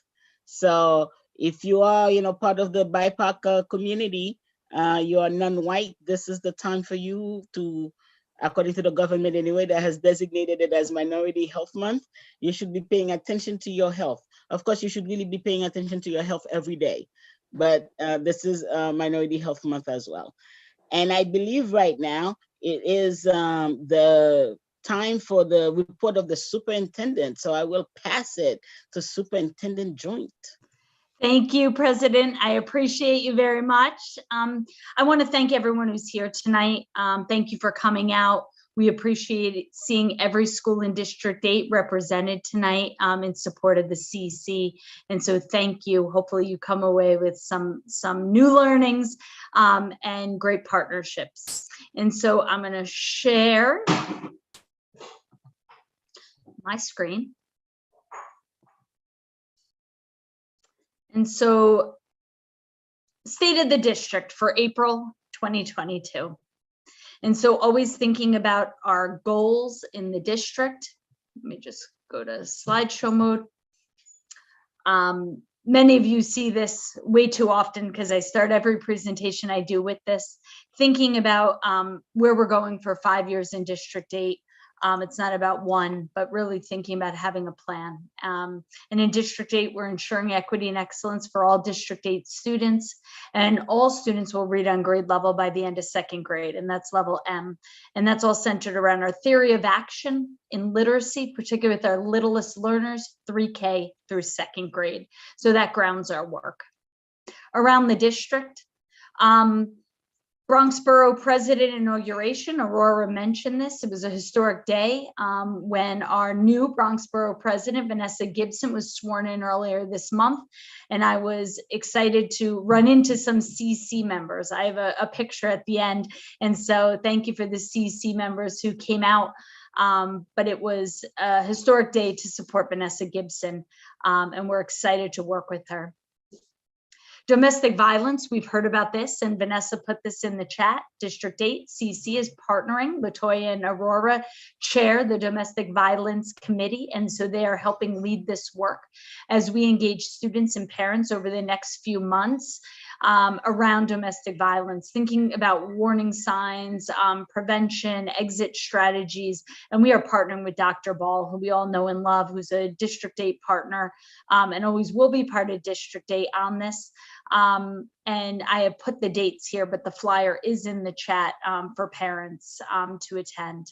So if you are, part of the BIPOC community, you are non-white, this is the time for you to, according to the government anyway, that has designated it as Minority Health Month. You should be paying attention to your health. Of course, you should really be paying attention to your health every day, but this is Minority Health Month as well. And I believe right now it is the time for the report of the superintendent. So I will pass it to Superintendent Joint. Thank you, President. I appreciate you very much. I want to thank everyone who's here tonight. Thank you for coming out. We appreciate seeing every school in District 8 represented tonight in support of the CC. And so thank you. Hopefully you come away with some new learnings and great partnerships. And so I'm going to share my screen. And so State of the District for April 2022. And so always thinking about our goals in the district. Let me just go to slideshow mode. Many of you see this way too often because I start every presentation I do with this, thinking about where we're going for 5 years in District 8. It's not about one, but really thinking about having a plan. And in District 8, we're ensuring equity and excellence for all District 8 students, and all students will read on grade level by the end of 2nd grade, and that's level M. And that's all centered around our theory of action in literacy, particularly with our littlest learners, 3K through 2nd grade. So that grounds our work. Around the district, Bronx Borough President inauguration, Aurora mentioned this. It was a historic day when our new Bronx Borough President, Vanessa Gibson, was sworn in earlier this month. And I was excited to run into some CC members. I have a picture at the end. And so thank you for the CC members who came out. But it was a historic day to support Vanessa Gibson. And we're excited to work with her. Domestic violence, we've heard about this, and Vanessa put this in the chat. District 8, CC is partnering. Latoya and Aurora chair the Domestic Violence Committee, and so they are helping lead this work as we engage students and parents over the next few months around domestic violence, thinking about warning signs, prevention, exit strategies. And we are partnering with Dr. Ball, who we all know and love, who's a District 8 partner and always will be part of District 8 on this. And I have put the dates here, but the flyer is in the chat for parents to attend.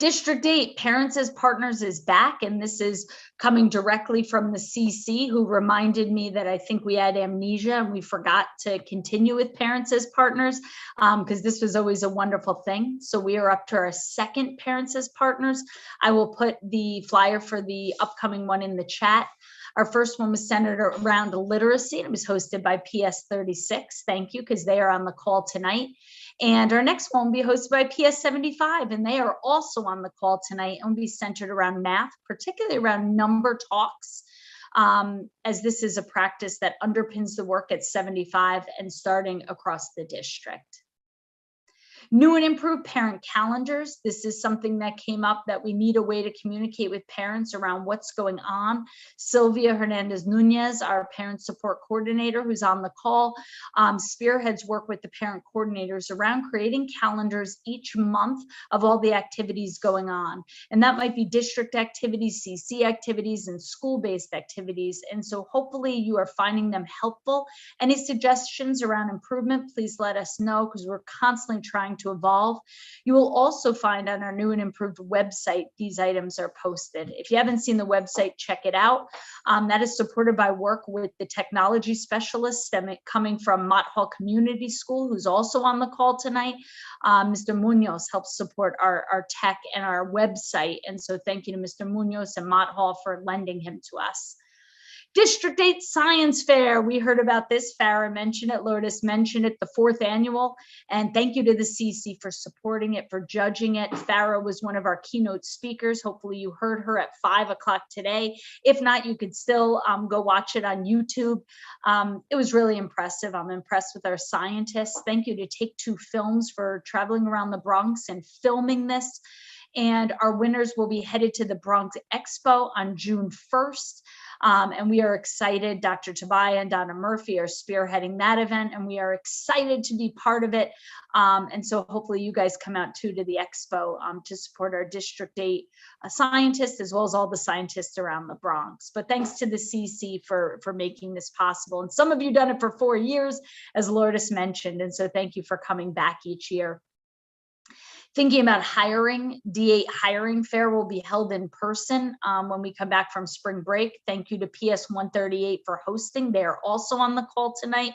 District 8, Parents as Partners is back, and this is coming directly from the CC, who reminded me that I think we had amnesia and we forgot to continue with Parents as Partners because this was always a wonderful thing. So we are up to our 2nd Parents as Partners. I will put the flyer for the upcoming one in the chat. Our first one was centered around literacy. It was hosted by PS 36. Thank you, because they are on the call tonight. And our next one will be hosted by PS 75, and they are also on the call tonight and will be centered around math, particularly around number talks, as this is a practice that underpins the work at 75 and starting across the district. New and improved parent calendars. This is something that came up that we need a way to communicate with parents around what's going on. Sylvia Hernandez Nunez, our parent support coordinator who's on the call, spearheads work with the parent coordinators around creating calendars each month of all the activities going on. And that might be district activities, CC activities, and school-based activities. And so hopefully you are finding them helpful. Any suggestions around improvement, please let us know, because we're constantly trying to evolve. You will also find on our new and improved website, these items are posted. If you haven't seen the website, check it out. That is supported by work with the technology specialists coming from Mott Hall Community School, who's also on the call tonight. Mr. Munoz helps support our tech and our website. And so thank you to Mr. Munoz and Mott Hall for lending him to us. District 8 Science Fair. We heard about this. Farah mentioned it. Lourdes mentioned it, the 4th annual. And thank you to the CC for supporting it, for judging it. Farah was one of our keynote speakers. Hopefully you heard her at 5 o'clock today. If not, you could still go watch it on YouTube. It was really impressive. I'm impressed with our scientists. Thank you to Take Two Films for traveling around the Bronx and filming this. And our winners will be headed to the Bronx Expo on June 1st. And we are excited. Dr. Tabaya and Donna Murphy are spearheading that event, and we are excited to be part of it. And so hopefully you guys come out too to the expo to support our District 8 scientists, as well as all the scientists around the Bronx. But thanks to the CC for making this possible. And some of you done it for 4 years, as Lourdes mentioned. And so thank you for coming back each year. thinking about hiring. D8 hiring fair will be held in person when we come back from spring break. Thank you to PS 138 for hosting. They are also on the call tonight.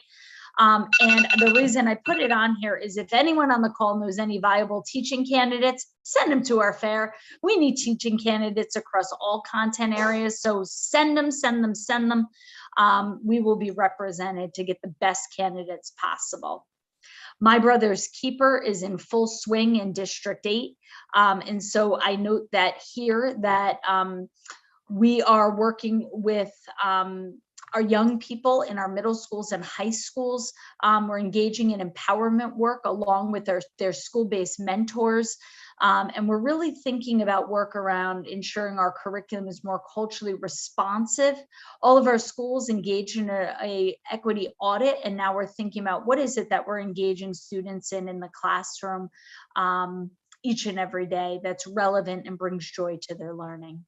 And the reason I put it on here is if anyone on the call knows any viable teaching candidates, send them to our fair. We need teaching candidates across all content areas. So send them, send them, send them. We will be represented to get the best candidates possible. My Brother's Keeper is in full swing in District 8. And so I note that here that we are working with our young people in our middle schools and high schools. We're engaging in empowerment work along with their school-based mentors. And we're really thinking about work around ensuring our curriculum is more culturally responsive. All of our schools engage in a equity audit, and now we're thinking about what is it that we're engaging students in the classroom each and every day that's relevant and brings joy to their learning.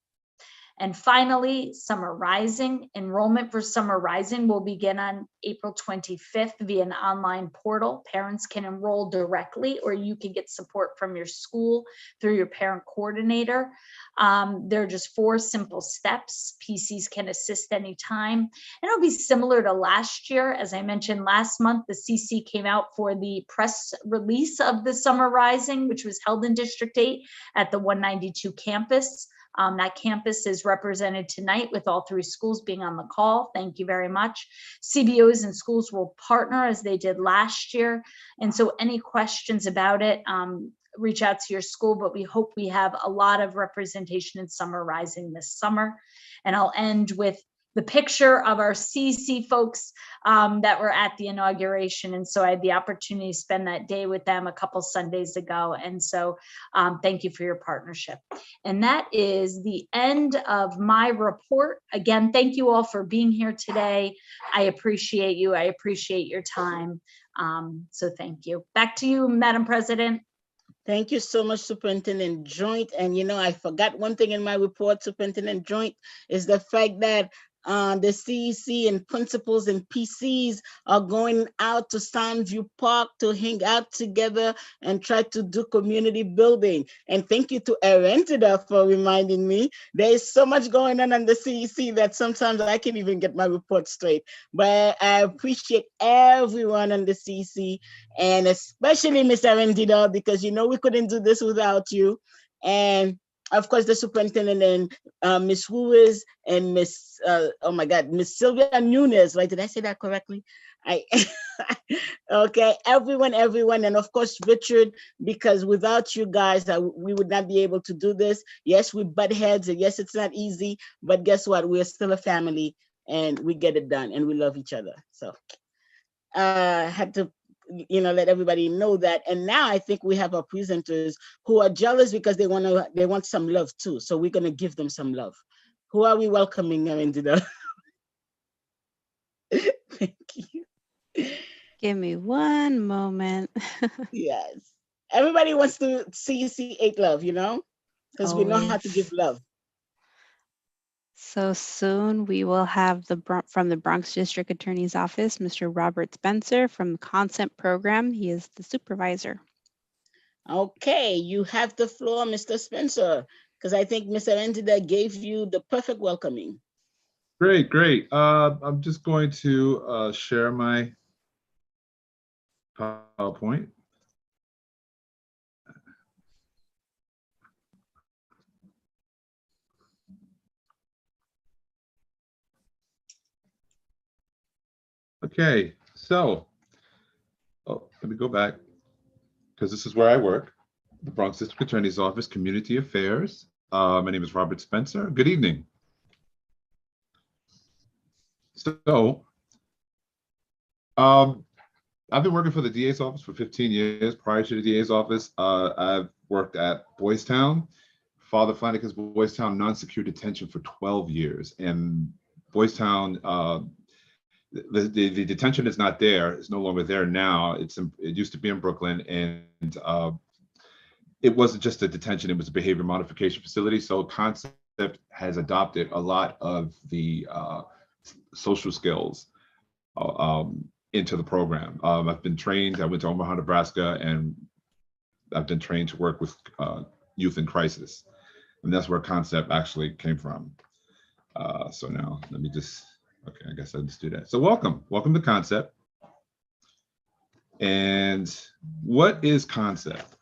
And finally, Summer Rising. Enrollment for Summer Rising will begin on April 25th via an online portal. Parents can enroll directly, or you can get support from your school through your parent coordinator. There are just 4 simple steps. PCs can assist anytime. And it'll be similar to last year. As I mentioned last month, the CC came out for the press release of the Summer Rising, which was held in District 8 at the 192 campus. That campus is represented tonight with all 3 schools being on the call. Thank you very much. CBOs and schools will partner as they did last year. And so any questions about it, reach out to your school, but we hope we have a lot of representation in Summer Rising this summer. And I'll end with the picture of our CC folks that were at the inauguration. And so I had the opportunity to spend that day with them a couple Sundays ago. And so thank you for your partnership. And that is the end of my report. Again, thank you all for being here today. I appreciate you. I appreciate your time. So thank you. Back to you, Madam President. Thank you so much, Superintendent Joint. And you know, I forgot one thing in my report, Superintendent Joint, is the fact that the CEC and principals and PCs are going out to Sandview Park to hang out together and try to do community building. And thank you to Arendida for reminding me. There is so much going on the CEC that sometimes I can't even get my report straight. But I appreciate everyone on the CEC, and especially Miss Arendida, because you know we couldn't do this without you. And of course, the superintendent and Miss Ruiz and Miss, oh my God, Miss Sylvia Nunez, right? Did I say that correctly? Okay, everyone, and of course, Richard, because without you guys, we would not be able to do this. Yes, we butt heads, and yes, it's not easy, but guess what? We're still a family, and we get it done, and we love each other. So I had to let everybody know that. And now I think we have our presenters who are jealous because they want some love too. So we're gonna give them some love. Who are we welcoming, Arendida? Thank you. Give me one moment. Yes. Everybody wants to CEC 8 love, because we know how to give love. So soon we will have from the Bronx District Attorney's Office, Mr. Robert Spencer from the Consent Program. He is the supervisor. Okay, you have the floor, Mr. Spencer, because I think Ms. Arendida gave you the perfect welcoming. Great. I'm just going to share my PowerPoint. Okay, so, let me go back, because this is where I work, the Bronx District Attorney's Office, Community Affairs. My name is Robert Spencer. Good evening. So, I've been working for the DA's office for 15 years. Prior to the DA's office, I've worked at Boys Town, Father Flanagan's Boys Town non-secure detention for 12 years. And Boys Town, the detention is not there. It's no longer there now. It used to be in Brooklyn, and it wasn't just a detention. It was a behavior modification facility. So Concept has adopted a lot of the social skills into the program. I've been trained. I went to Omaha, Nebraska, and I've been trained to work with youth in crisis. And that's where Concept actually came from. So now let me just, okay, I guess I'll just do that. So welcome to Concept. And what is Concept?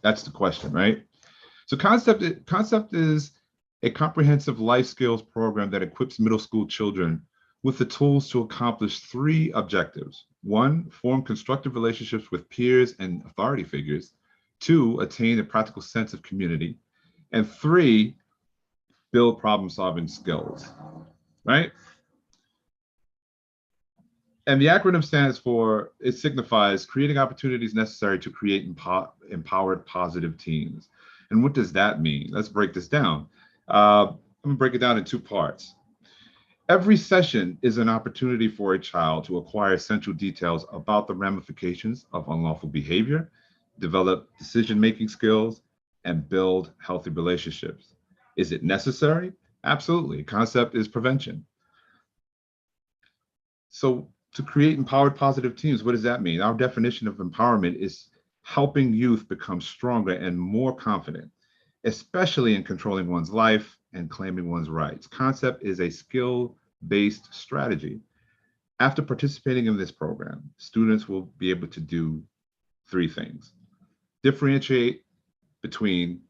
That's the question, right? So Concept is a comprehensive life skills program that equips middle school children with the tools to accomplish 3 objectives. 1, form constructive relationships with peers and authority figures. 2, attain a practical sense of community. And 3, build problem-solving skills, right? And the acronym stands for, it signifies creating opportunities necessary to create empowered positive teams. And what does that mean? Let's break this down. I'm gonna break it down in 2 parts. Every session is an opportunity for a child to acquire essential details about the ramifications of unlawful behavior, develop decision-making skills, and build healthy relationships. Is it necessary? Absolutely. Concept is prevention. So to create empowered positive teams, what does that mean? Our definition of empowerment is helping youth become stronger and more confident, especially in controlling one's life and claiming one's rights. Concept is a skill-based strategy. After participating in this program, students will be able to do 3 things: differentiate between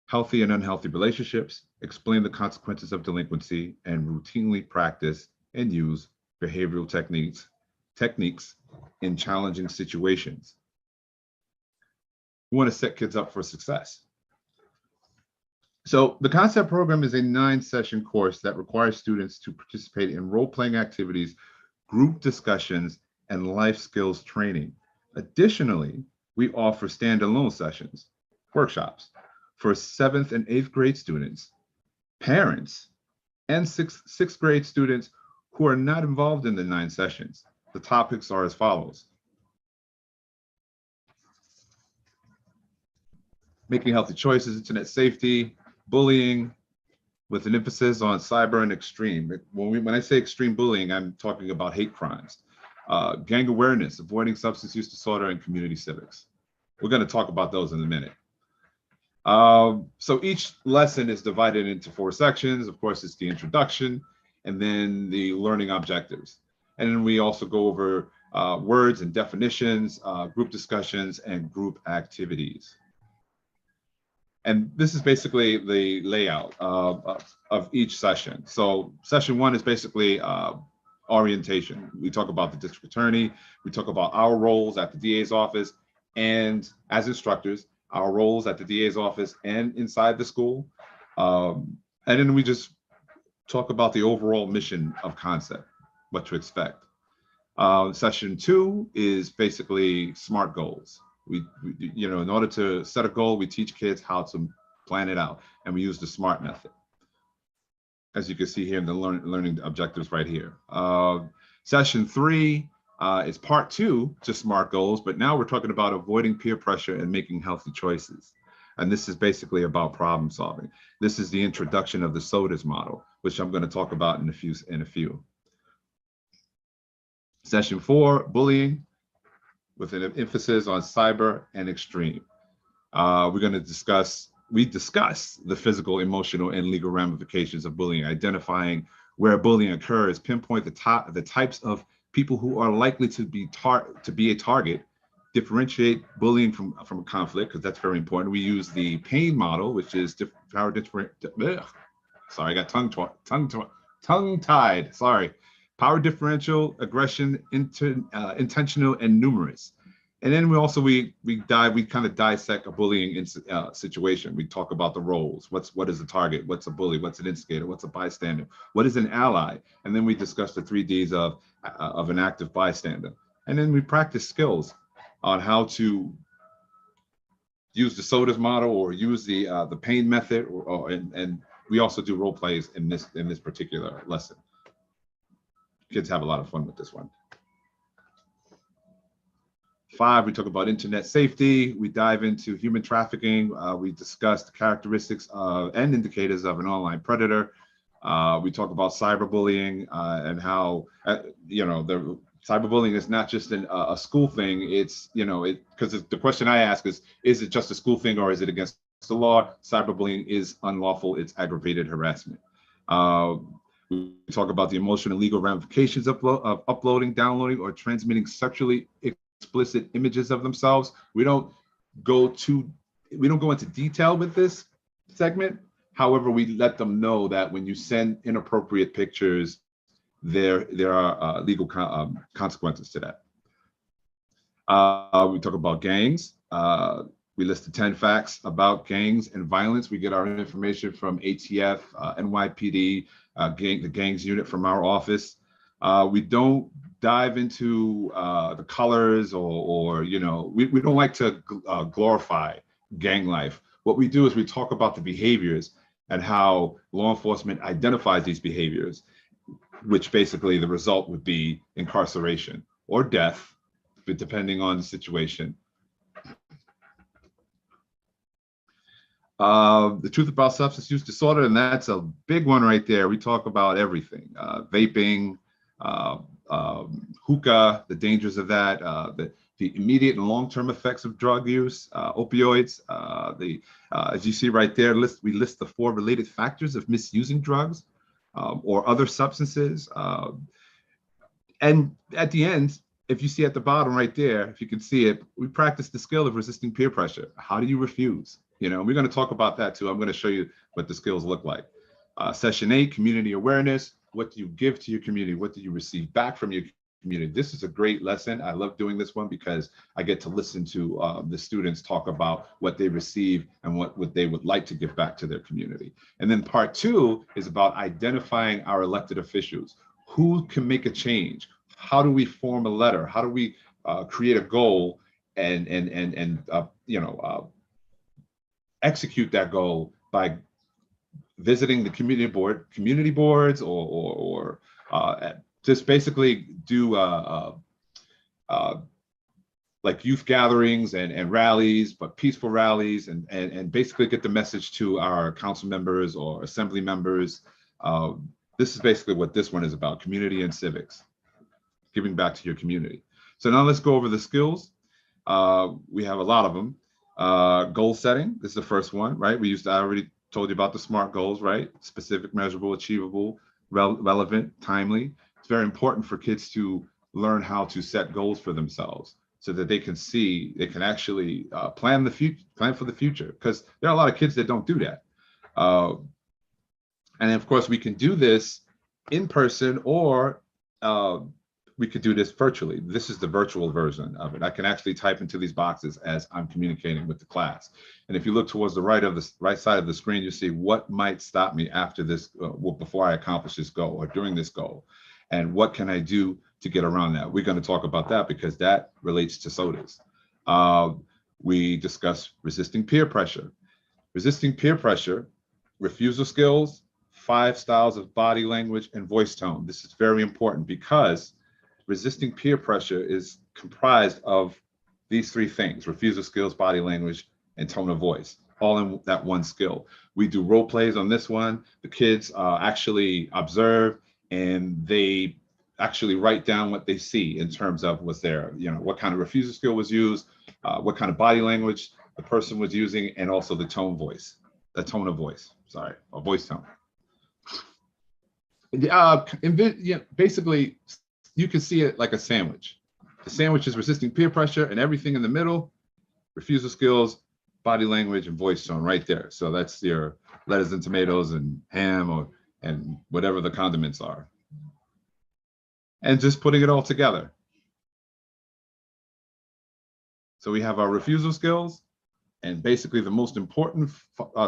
healthy and unhealthy relationships, explain the consequences of delinquency, and routinely practice and use behavioral techniques in challenging situations. We want to set kids up for success. So the Concept program is a 9-session course that requires students to participate in role-playing activities, group discussions, and life skills training. Additionally, we offer standalone sessions, workshops, for 7th and 8th grade students, parents, and 6th grade students who are not involved in the 9 sessions. The topics are as follows: making healthy choices, internet safety, bullying, with an emphasis on cyber and extreme. When I say extreme bullying, I'm talking about hate crimes, gang awareness, avoiding substance use disorder, and community civics. We're going to talk about those in a minute. So each lesson is divided into 4 sections. Of course, it's the introduction, and then the learning objectives. And then we also go over words and definitions, group discussions, and group activities. And this is basically the layout of each session. So session 1 is basically orientation. We talk about the district attorney. We talk about our roles at the DA's office, and as instructors, our roles at the DA's office and inside the school. And then we just talk about the overall mission of Concept, what to expect. Session 2 is basically SMART goals. We, in order to set a goal, we teach kids how to plan it out, and we use the SMART method, as you can see here in the learning objectives right here. Session 3 is part 2 to SMART goals, but now we're talking about avoiding peer pressure and making healthy choices. And this is basically about problem solving. This is the introduction of the SOTUS model, which I'm going to talk about in a few. Session 4, bullying, with an emphasis on cyber and extreme. We're going to discuss the physical, emotional, and legal ramifications of bullying, identifying where bullying occurs, pinpoint the types of people who are likely to be a target, differentiate bullying from a conflict, because that's very important. We use the PAIN model, which is power differential, aggression, intentional, and numerous. And then we kind of dissect a bullying situation. We talk about the roles. What is a target? What's a bully? What's an instigator? What's a bystander? What is an ally? And then we discuss the 3 Ds of an active bystander. And then we practice skills on how to use the SOTUS model or use the PAIN method, and we also do role plays in this particular lesson. Kids have a lot of fun with this one. 5, we talk about internet safety. We dive into human trafficking. We discuss the characteristics and indicators of an online predator. We talk about cyberbullying and how, the cyberbullying is not just a school thing. It's, because the question I ask is it just a school thing or is it against the law? Cyberbullying is unlawful. It's aggravated harassment. We talk about the emotional and legal ramifications of uploading, downloading, or transmitting sexually explicit images of themselves. We don't go into detail with this segment. However, we let them know that when you send inappropriate pictures, there are legal consequences to that. We talk about gangs. We list the 10 facts about gangs and violence. We get our information from ATF, NYPD, the gangs unit from our office. We don't dive into the colors or we don't like to glorify gang life. What we do is we talk about the behaviors and how law enforcement identifies these behaviors, which basically the result would be incarceration or death, depending on the situation. The truth about substance use disorder, and that's a big one right there. We talk about everything, vaping, hookah, the dangers of that, the immediate and long-term effects of drug use, opioids. As you see right there, we list the 4 related factors of misusing drugs or other substances. And at the end, if you see at the bottom right there, if you can see it, we practice the skill of resisting peer pressure. How do you refuse? We're going to talk about that too. I'm going to show you what the skills look like. Session 8, community awareness. What do you give to your community? What do you receive back from your community? This is a great lesson. I love doing this one because I get to listen to the students talk about what they receive and what they would like to give back to their community. And then part 2 is about identifying our elected officials. Who can make a change? How do we form a letter? How do we create a goal and execute that goal by visiting the community boards or just basically do like youth gatherings and rallies, but peaceful rallies, and basically get the message to our council members or assembly members. This is basically what this one is about: community and civics, giving back to your community. So now let's go over the skills. We have a lot of them. Goal setting, this is the first one, right? I already told you about the SMART goals, right? Specific, measurable, achievable, relevant, timely. It's very important for kids to learn how to set goals for themselves so that they can actually plan for the future, because there are a lot of kids that don't do that. And of course, we can do this in person or we could do this virtually. This is the virtual version of it. I can actually type into these boxes as I'm communicating with the class. And if you look towards the right side of the screen, you see what might stop me after this, before I accomplish this goal or during this goal. And what can I do to get around that? We're going to talk about that because that relates to SOTUS. We discuss resisting peer pressure. Resisting peer pressure, refusal skills, 5 styles of body language and voice tone. This is very important because resisting peer pressure is comprised of these 3 things: refusal skills, body language, and tone of voice, all in that one skill. We do role plays on this one. The kids actually observe and they actually write down what they see in terms of what's there, what kind of refusal skill was used, what kind of body language the person was using, and also the tone of voice, or voice tone. Basically, you can see it like a sandwich. The sandwich is resisting peer pressure, and everything in the middle, refusal skills, body language, and voice tone right there. So that's your lettuce and tomatoes and ham and whatever the condiments are. And just putting it all together. So we have our refusal skills, and basically the most important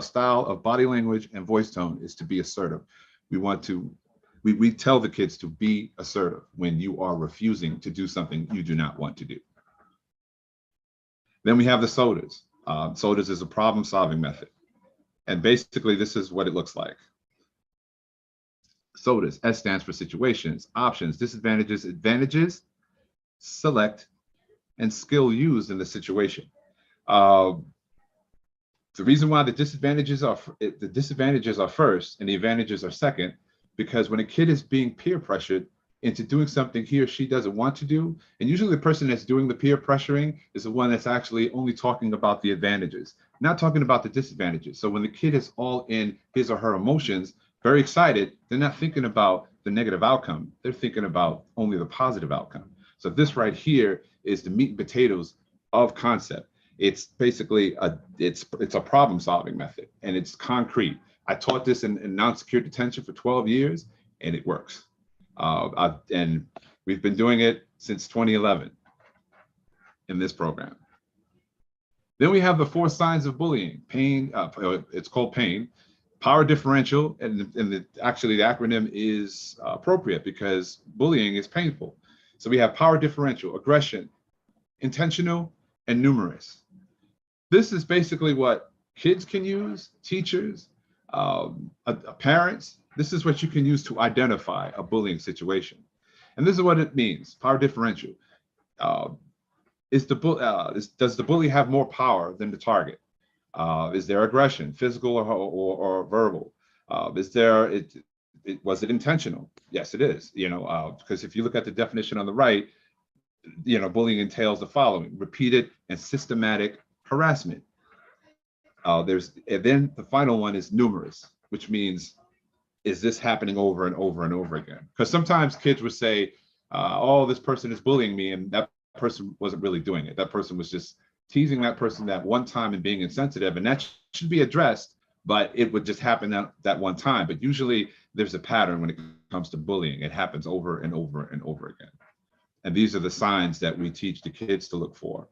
style of body language and voice tone is to be assertive. We tell the kids to be assertive when you are refusing to do something you do not want to do. Then we have the SOTUS. SOTUS is a problem-solving method. And basically, this is what it looks like. SOTUS, S stands for situations, options, disadvantages, advantages, select, and skill used in the situation. The reason why the disadvantages are first and the advantages are second, because when a kid is being peer pressured, into doing something he or she doesn't want to do. And usually the person that's doing the peer pressuring is the one that's actually only talking about the advantages, not talking about the disadvantages. So when the kid is all in his or her emotions, very excited, they're not thinking about the negative outcome. They're thinking about only the positive outcome. So this right here is the meat and potatoes of concept. It's basically it's a problem solving method, and it's concrete. I taught this in non-secure detention for 12 years, and it works. And we've been doing it since 2011 in this program. Then we have the 4 signs of bullying. Pain, it's called PAIN. Power differential, and actually the acronym is appropriate because bullying is painful. So we have power differential, aggression, intentional, and numerous. This is basically what kids can use, teachers, parents. This is what you can use to identify a bullying situation. And this is what it means, power differential. Does the bully have more power than the target? Is there aggression, physical or verbal? Was it intentional? Yes, it is. Because if you look at the definition on the right, bullying entails the following: repeated and systematic harassment. And then the final one is numerous, which means, is this happening over and over and over again? Because sometimes kids would say, oh, this person is bullying me, and that person wasn't really doing it. That person was just teasing that person that one time and being insensitive, and that should be addressed, but it would just happen that one time. But usually there's a pattern when it comes to bullying. It happens over and over and over again. And these are the signs that we teach the kids to look for.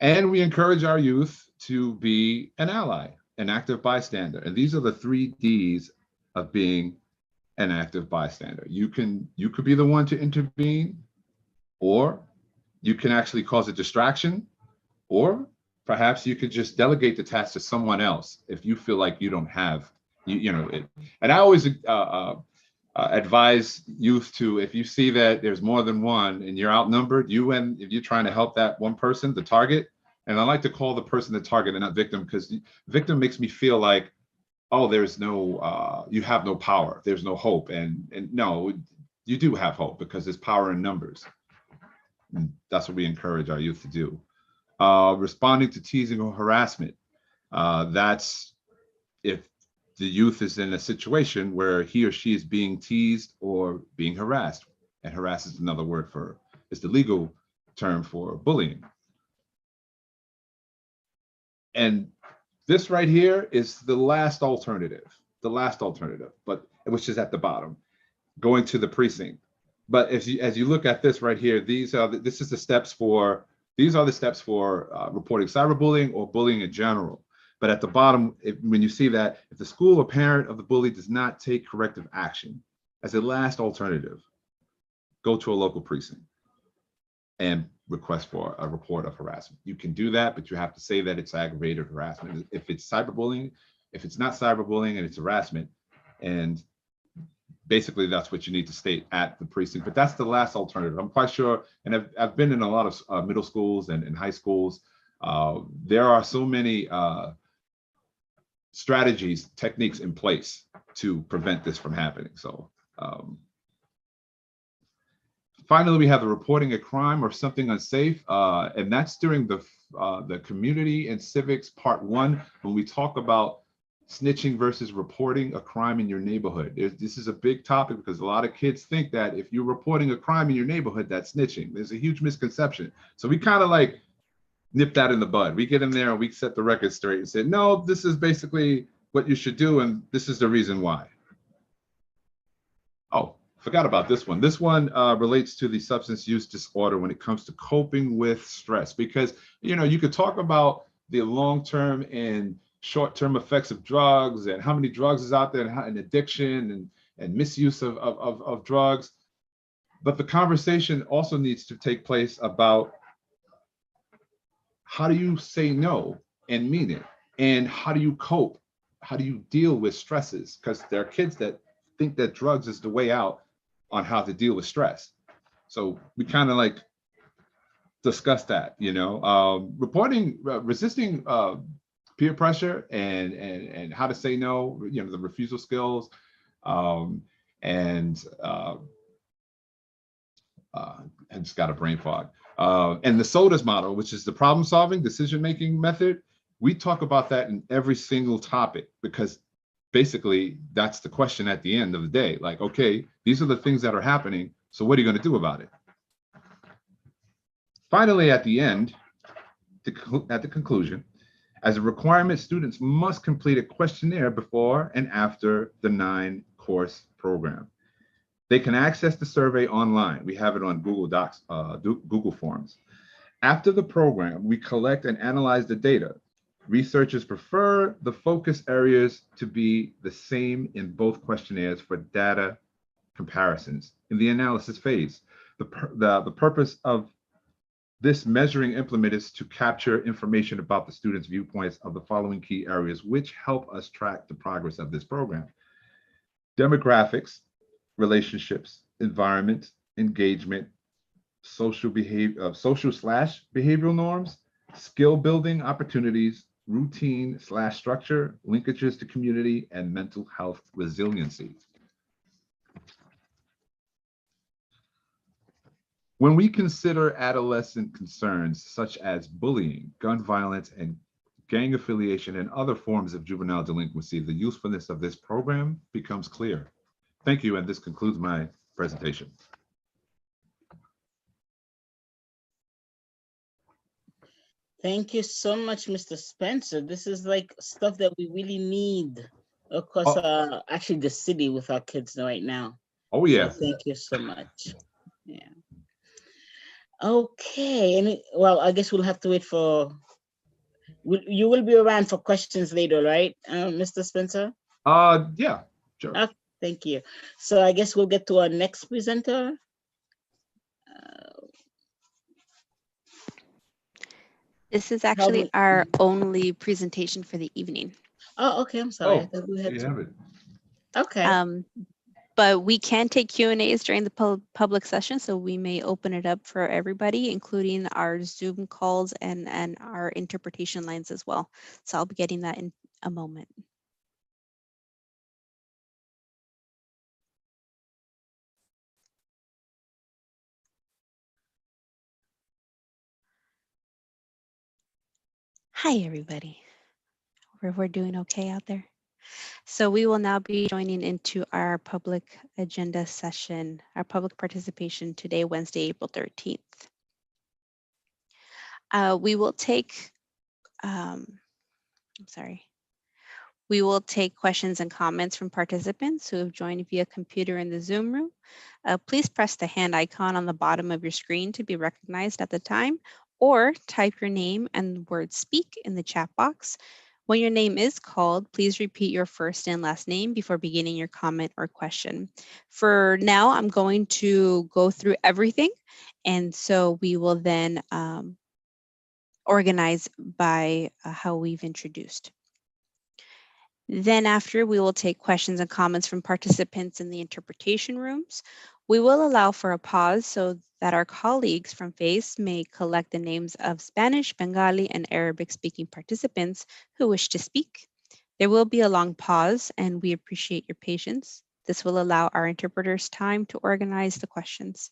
And we encourage our youth to be an ally, an active bystander. And these are the 3 Ds of being an active bystander. You could be the one to intervene, or you can actually cause a distraction, or perhaps you could just delegate the task to someone else if you feel like you don't have, it. And I always advise youth to, if you see that there's more than one and you're outnumbered, if you're trying to help that one person, the target, and I like to call the person the target and not victim, because victim makes me feel like, oh, there's no, you have no power, there's no hope. And no, you do have hope, because there's power in numbers. And that's what we encourage our youth to do. Responding to teasing or harassment. That's if the youth is in a situation where he or she is being teased or being harassed. And harass is another word it's the legal term for bullying. And this right here is the last alternative, but which is at the bottom, going to the precinct. But as you look at this right here, these are the steps for reporting cyberbullying or bullying in general. But at the bottom, when you see that, if the school or parent of the bully does not take corrective action, as a last alternative, go to a local precinct and request for a report of harassment. You can do that, but you have to say that it's aggravated harassment. If it's cyberbullying, if it's not cyberbullying and it's harassment, and basically that's what you need to state at the precinct. But that's the last alternative. I'm quite sure, and I've been in a lot of middle schools and high schools. There are so many strategies, techniques in place to prevent this from happening. So finally, we have the reporting a crime or something unsafe, and that's during the community and civics part 1, when we talk about snitching versus reporting a crime in your neighborhood. This is a big topic because a lot of kids think that if you're reporting a crime in your neighborhood, that's snitching. There's a huge misconception. So we kind of like nip that in the bud. We get in there and we set the record straight and say, no, this is basically what you should do, and this is the reason why. Oh, forgot about this one. This one relates to the substance use disorder when it comes to coping with stress, because you could talk about the long-term and short-term effects of drugs and how many drugs is out there and addiction and misuse of drugs. But the conversation also needs to take place about how do you say no and mean it? And how do you cope? How do you deal with stresses? Because there are kids that think that drugs is the way out on how to deal with stress. So we kind of like discuss that, resisting peer pressure and how to say no, the refusal skills. And I just got a brain fog. And the SOTUS model, which is the problem-solving, decision-making method, we talk about that in every single topic, because basically that's the question at the end of the day. Like, okay, these are the things that are happening, so what are you going to do about it? Finally, at the end, at the conclusion, as a requirement, students must complete a questionnaire before and after the 9-course program. They can access the survey online. We have it on Google Docs, Google Forms. After the program, we collect and analyze the data. Researchers prefer the focus areas to be the same in both questionnaires for data comparisons. In the analysis phase, the purpose of this measuring implement is to capture information about the students' viewpoints of the following key areas, which help us track the progress of this program: demographics, relationships, environment, engagement, social/behavioral norms, skill building opportunities, routine/structure, linkages to community, and mental health resiliency. When we consider adolescent concerns such as bullying, gun violence, and gang affiliation and other forms of juvenile delinquency, the usefulness of this program becomes clear. Thank you, and this concludes my presentation. Thank you so much, Mr. Spencer. This is like stuff that we really need across actually the city with our kids right now. Oh, yeah. So thank you so much. Yeah. Okay, well, I guess we'll have to wait for, you will be around for questions later, right, Mr. Spencer? Yeah, sure. Okay, thank you. So I guess we'll get to our next presenter. This is actually our only presentation for the evening. Oh, okay, I'm sorry. I Oh, thought we had you to. have it. Okay. But we can take Q&As during the public session, so we may open it up for everybody, including our Zoom calls and our interpretation lines as well. So I'll be getting that in a moment. Hi, everybody. Hope we're doing okay out there. So we will now be joining into our public agenda session, our public participation today, Wednesday, April 13th. We will take, we will take questions and comments from participants who have joined via computer in the Zoom room. Please press the hand icon on the bottom of your screen to be recognized at the time, or type your name and the word "speak" in the chat box. When your name is called, please repeat your first and last name before beginning your comment or question. For now, I'm going to go through everything, and so we will then organize by how we've introduced. Then after, we will take questions and comments from participants in the interpretation rooms. We will allow for a pause so that our colleagues from FACE may collect the names of Spanish, Bengali, and Arabic-speaking participants who wish to speak. There will be a long pause, and we appreciate your patience. This will allow our interpreters time to organize the questions.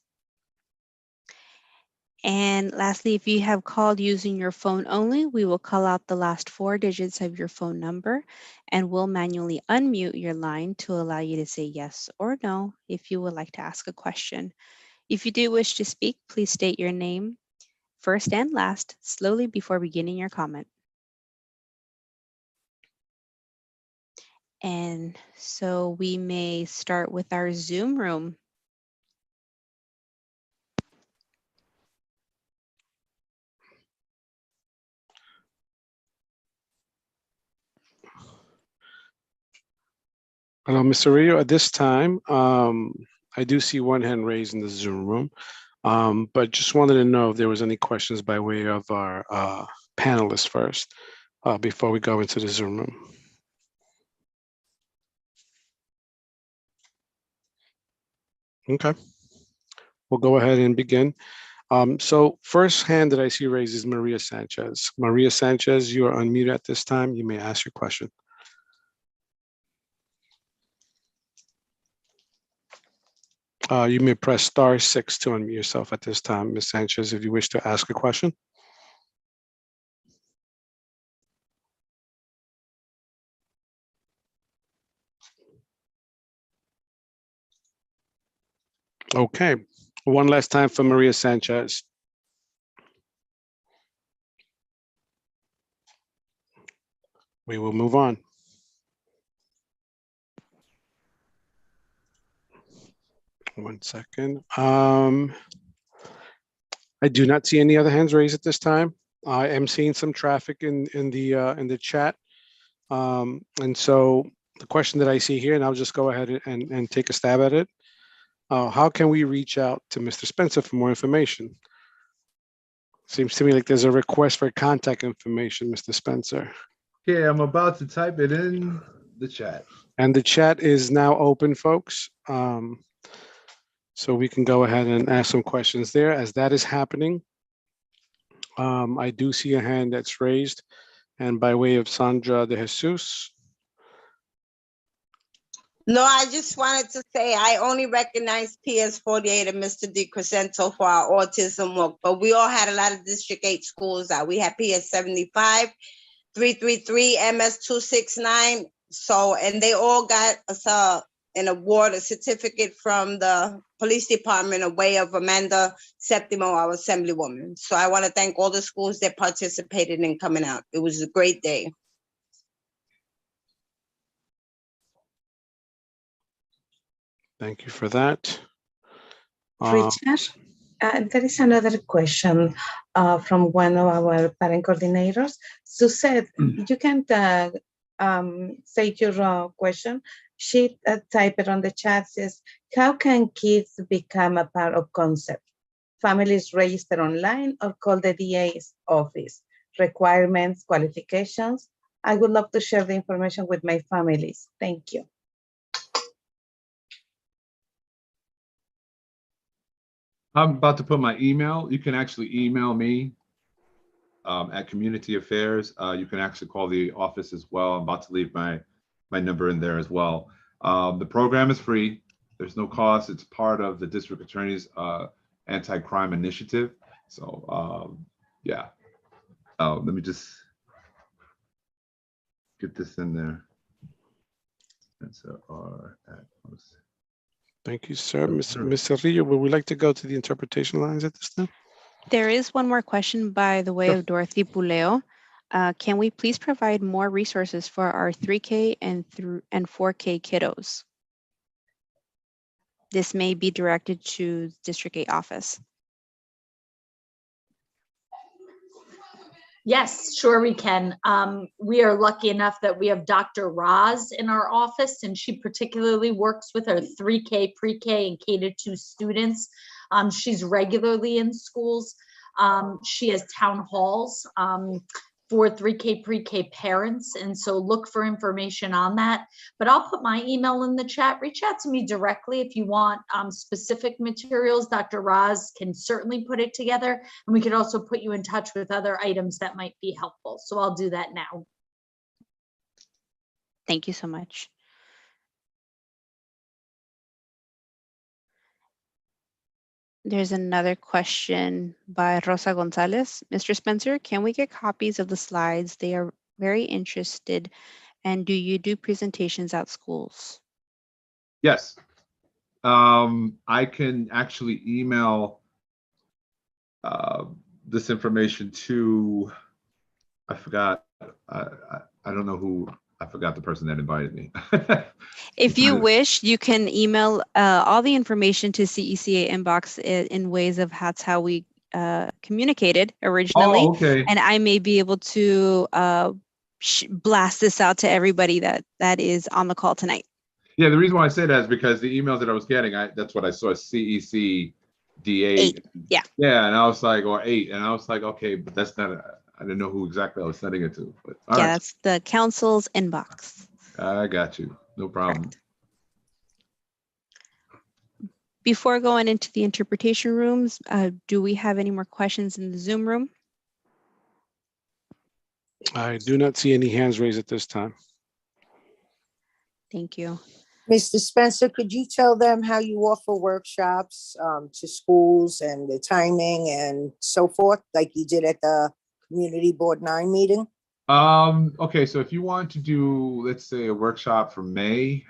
And lastly, if you have called using your phone only, we will call out the last 4 digits of your phone number, and we'll manually unmute your line to allow you to say yes or no if you would like to ask a question. If you do wish to speak, please state your name first and last slowly before beginning your comment. And so we may start with our Zoom room. Hello, Mr. Rio. At this time, I do see one hand raised in the Zoom room, but just wanted to know if there was any questions by way of our panelists first, before we go into the Zoom room. Okay, we'll go ahead and begin. So first hand that I see raised is Maria Sanchez. Maria Sanchez, you are unmuted at this time. You may ask your question. You may press *6 to unmute yourself at this time, Ms. Sanchez, if you wish to ask a question. Okay, one last time for Maria Sanchez. We will move on. One second. I do not see any other hands raised at this time. I am seeing some traffic in the chat. And so the question that I see here, and I'll just go ahead and take a stab at it. How can we reach out to Mr. Spencer for more information? Seems to me like there's a request for contact information, Mr. Spencer. Okay, I'm about to type it in the chat. And the chat is now open, folks. So we can go ahead and ask some questions there. As that is happening, I do see a hand that's raised. And by way of Sandra de Jesus. No, I just wanted to say I only recognize PS48 and Mr. DeCrescento for our autism work, but we all had a lot of District 8 schools out. We had PS75, 333, MS269. So, and they all got an award, a certificate from the police department, a way of Amanda Septimo, our assemblywoman. So I want to thank all the schools that participated in coming out. It was a great day. Thank you for that. Richard, there is another question from one of our parent coordinators. Suzette, you can say your question. She typed it on the chat, says, how can kids become a part of CONCEPT? Families register online or call the DA's office? Requirements, qualifications? I would love to share the information with my families. Thank you. I'm about to put my email. You can actually email me at Community Affairs. You can actually call the office as well. I'm about to leave my number in there as well. The program is free. There's no cost. It's part of the District Attorney's anti-crime initiative. So yeah, let me just get this in there. Thank you, sir. Ms. Cerrillo, would we like to go to the interpretation lines at this time? There is one more question by the way of Dorothy Puleo. Can we please provide more resources for our 3K and 4K kiddos? This may be directed to District 8 office. Yes, sure we can. We are lucky enough that we have Dr. Roz in our office, and she particularly works with our 3K, pre-K, and K-2 students. She's regularly in schools. She has town halls for 3K, pre-K parents, and so look for information on that. But I'll put my email in the chat. Reach out to me directly if you want specific materials. Dr. Roz can certainly put it together, and we could also put you in touch with other items that might be helpful. So I'll do that now. Thank you so much. There's another question by Rosa Gonzalez. Mr. Spencer, can we get copies of the slides? They are very interested. And do you do presentations at schools? Yes. I can actually email this information to, I forgot, I don't know who, I forgot the person that invited me. If you wish, you can email all the information to CECA inbox in ways of that's how we communicated originally. Oh, okay. And I may be able to blast this out to everybody that is on the call tonight. Yeah, the reason why I say that is because the emails that I was getting, that's what I saw, CEC D8. 8, yeah. Yeah, and I was like, or 8, and I was like, okay, but that's not, I didn't know who exactly I was sending it to. But all yeah, right. that's the council's inbox. I got you. No problem. Correct. Before going into the interpretation rooms, do we have any more questions in the Zoom room? I do not see any hands raised at this time. Thank you. Mr. Spencer, could you tell them how you offer workshops to schools and the timing and so forth, like you did at the Community Board 9 meeting? Okay, so if you want to do, let's say, a workshop for May,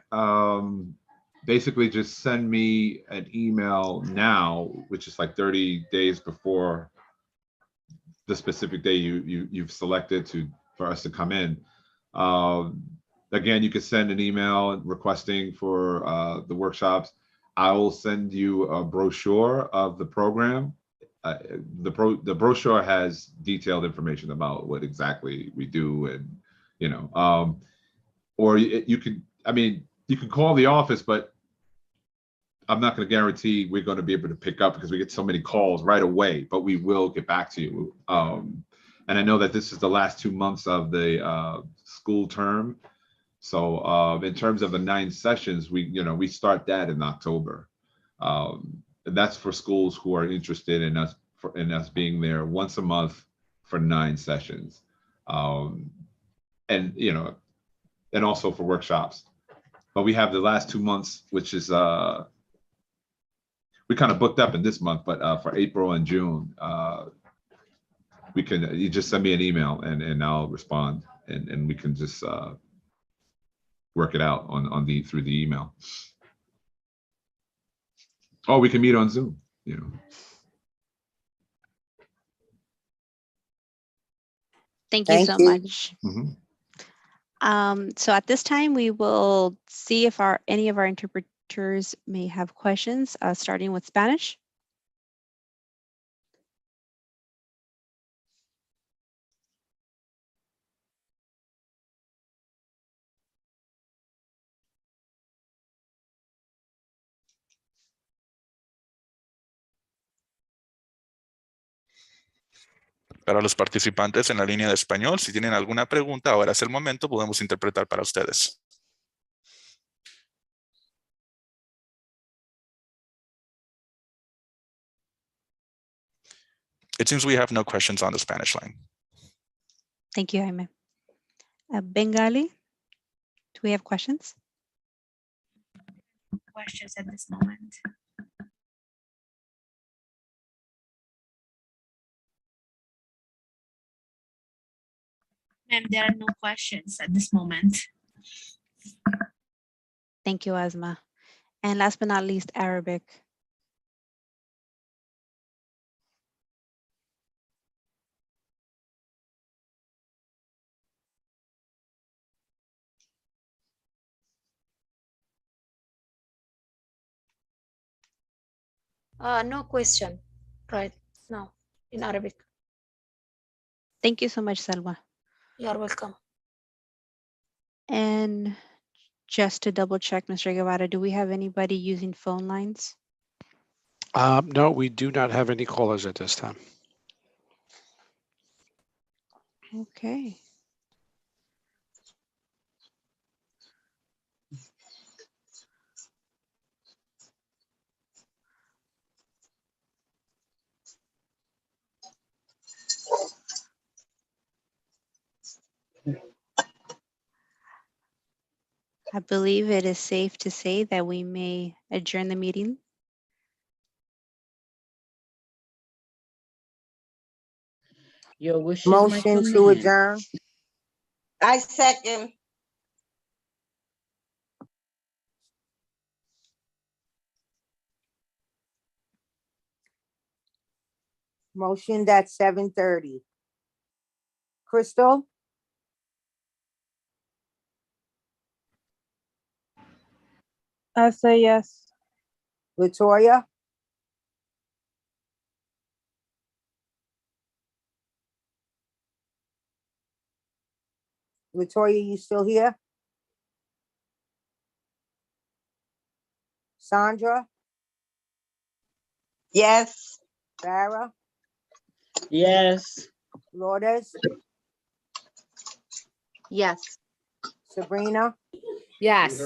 basically just send me an email now, which is like 30 days before the specific day you've selected for us to come in. Again, you could send an email requesting for the workshops. I will send you a brochure of the program. The brochure has detailed information about what exactly we do, and or you could, I mean, you can call the office, but I'm not going to guarantee we're going to be able to pick up because we get so many calls right away, but we will get back to you. And I know that this is the last 2 months of the school term. So in terms of the 9 sessions, we start that in October. And that's for schools who are interested in us being there once a month for 9 sessions. And and also for workshops. But we have the last 2 months, which is we kind of booked up in this month, but for April and June, you just send me an email and I'll respond, and we can just work it out through the email. Oh, we can meet on Zoom, Thank you so much. Mm-hmm. So at this time, we will see if any of our interpreters may have questions, starting with Spanish. Para los participantes en la línea de español, si tienen alguna pregunta, ahora es el momento, podemos interpretar para ustedes. It seems we have no questions on the Spanish line. Thank you, Jaime. Bengali, do we have questions? Questions at this moment. Ma'am, there are no questions at this moment. Thank you, Asma. And last but not least, Arabic. No question right now in Arabic. Thank you so much, Salwa. You're welcome. And just to double check, Mr. Guevara, do we have anybody using phone lines? No, we do not have any callers at this time. Okay. I believe it is safe to say that we may adjourn the meeting. Your wishes, Motion to adjourn. I second. Motion at 7:30. Crystal, I say yes. Latoya, you still here? Sandra, Yes. Sarah, Yes. Lourdes, Yes. Sabrina, Yes.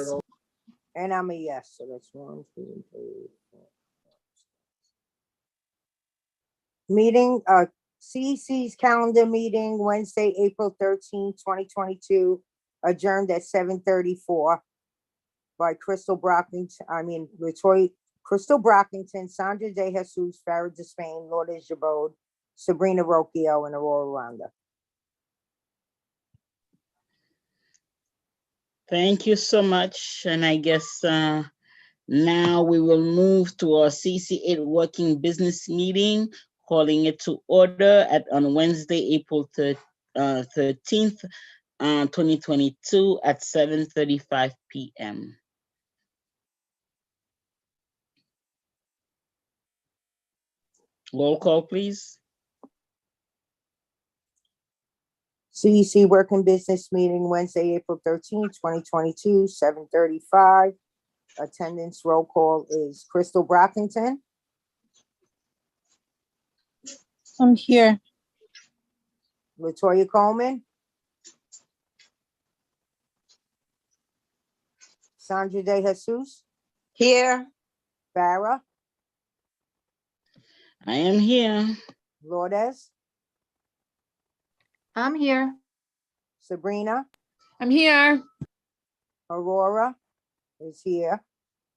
and I'm a yes. So that's 1, 2, 3, 4. Meeting, CEC's calendar meeting Wednesday, April 13, 2022, adjourned at 7:34. by Crystal Crystal Brockington, Sandra De Jesus, Farah Despain, Lourdes Jabode, Sabrina Rocchio, and Aurora Ronda. Thank you so much. And I guess now we will move to our CC8 working business meeting, calling it to order on Wednesday, April 13th, 2022 at 7:35 p.m. Roll call, please. CEC Working Business Meeting, Wednesday, April 13th, 2022, 7:35. Attendance roll call is Crystal Brockington, I'm here. Latoya Coleman, Sandra De Jesus, Here. Farah, I am here. Lourdes, I'm here. Sabrina, I'm here. Aurora is here.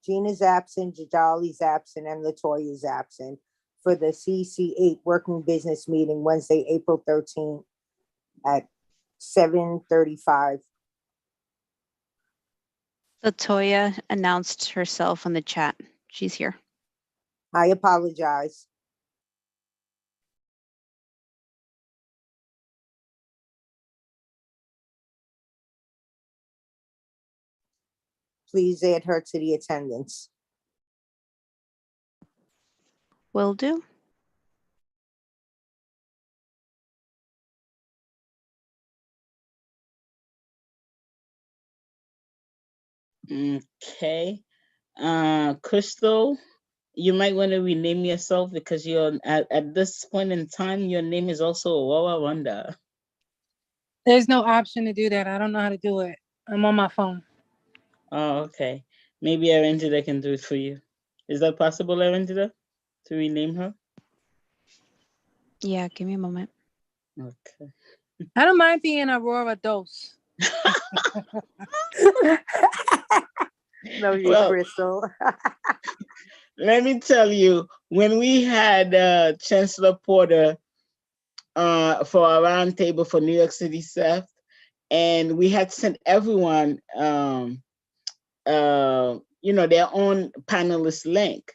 Gina's absent, Jadali's absent, and Latoya's absent for the CC8 Working Business Meeting, Wednesday, April 13th at 7:35. Latoya announced herself on the chat. She's here. I apologize. Please add her to the attendance. Will do. Okay. Crystal, you might want to rename yourself because you're at this point in time, your name is also Aurora Ronda. There's no option to do that. I don't know how to do it. I'm on my phone. Oh, okay. Maybe Arendita can do it for you. Is that possible, Arendita, to rename her? Yeah, give me a moment. Okay. I don't mind being Aurora Dose. No, you, Well, Crystal. let me tell you, when we had Chancellor Porter for our roundtable for New York City South, and we had sent everyone, their own panelist link,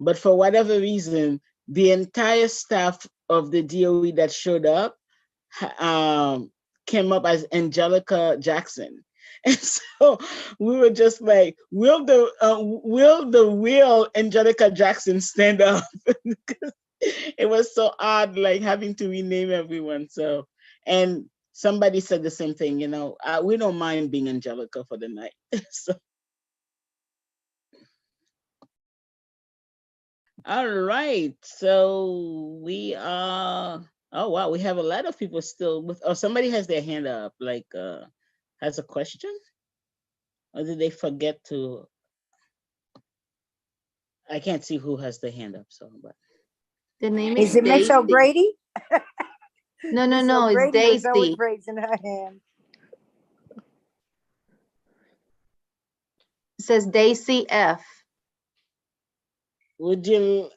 but for whatever reason, the entire staff of the DOE that showed up came up as Angelica Jackson. And so we were just like, will the real Angelica Jackson stand up? It was so odd, like having to rename everyone. So, and somebody said the same thing, we don't mind being Angelica for the night. So. All right, so we are, oh wow, we have a lot of people still with, oh, somebody has their hand up, like has a question? Or did they forget to? I can't see who has the hand up, so, but. The name Is it Miss O'Grady? No, Miss it's O'Grady was always Daisy. raising her hand. It says Daisy F. Would you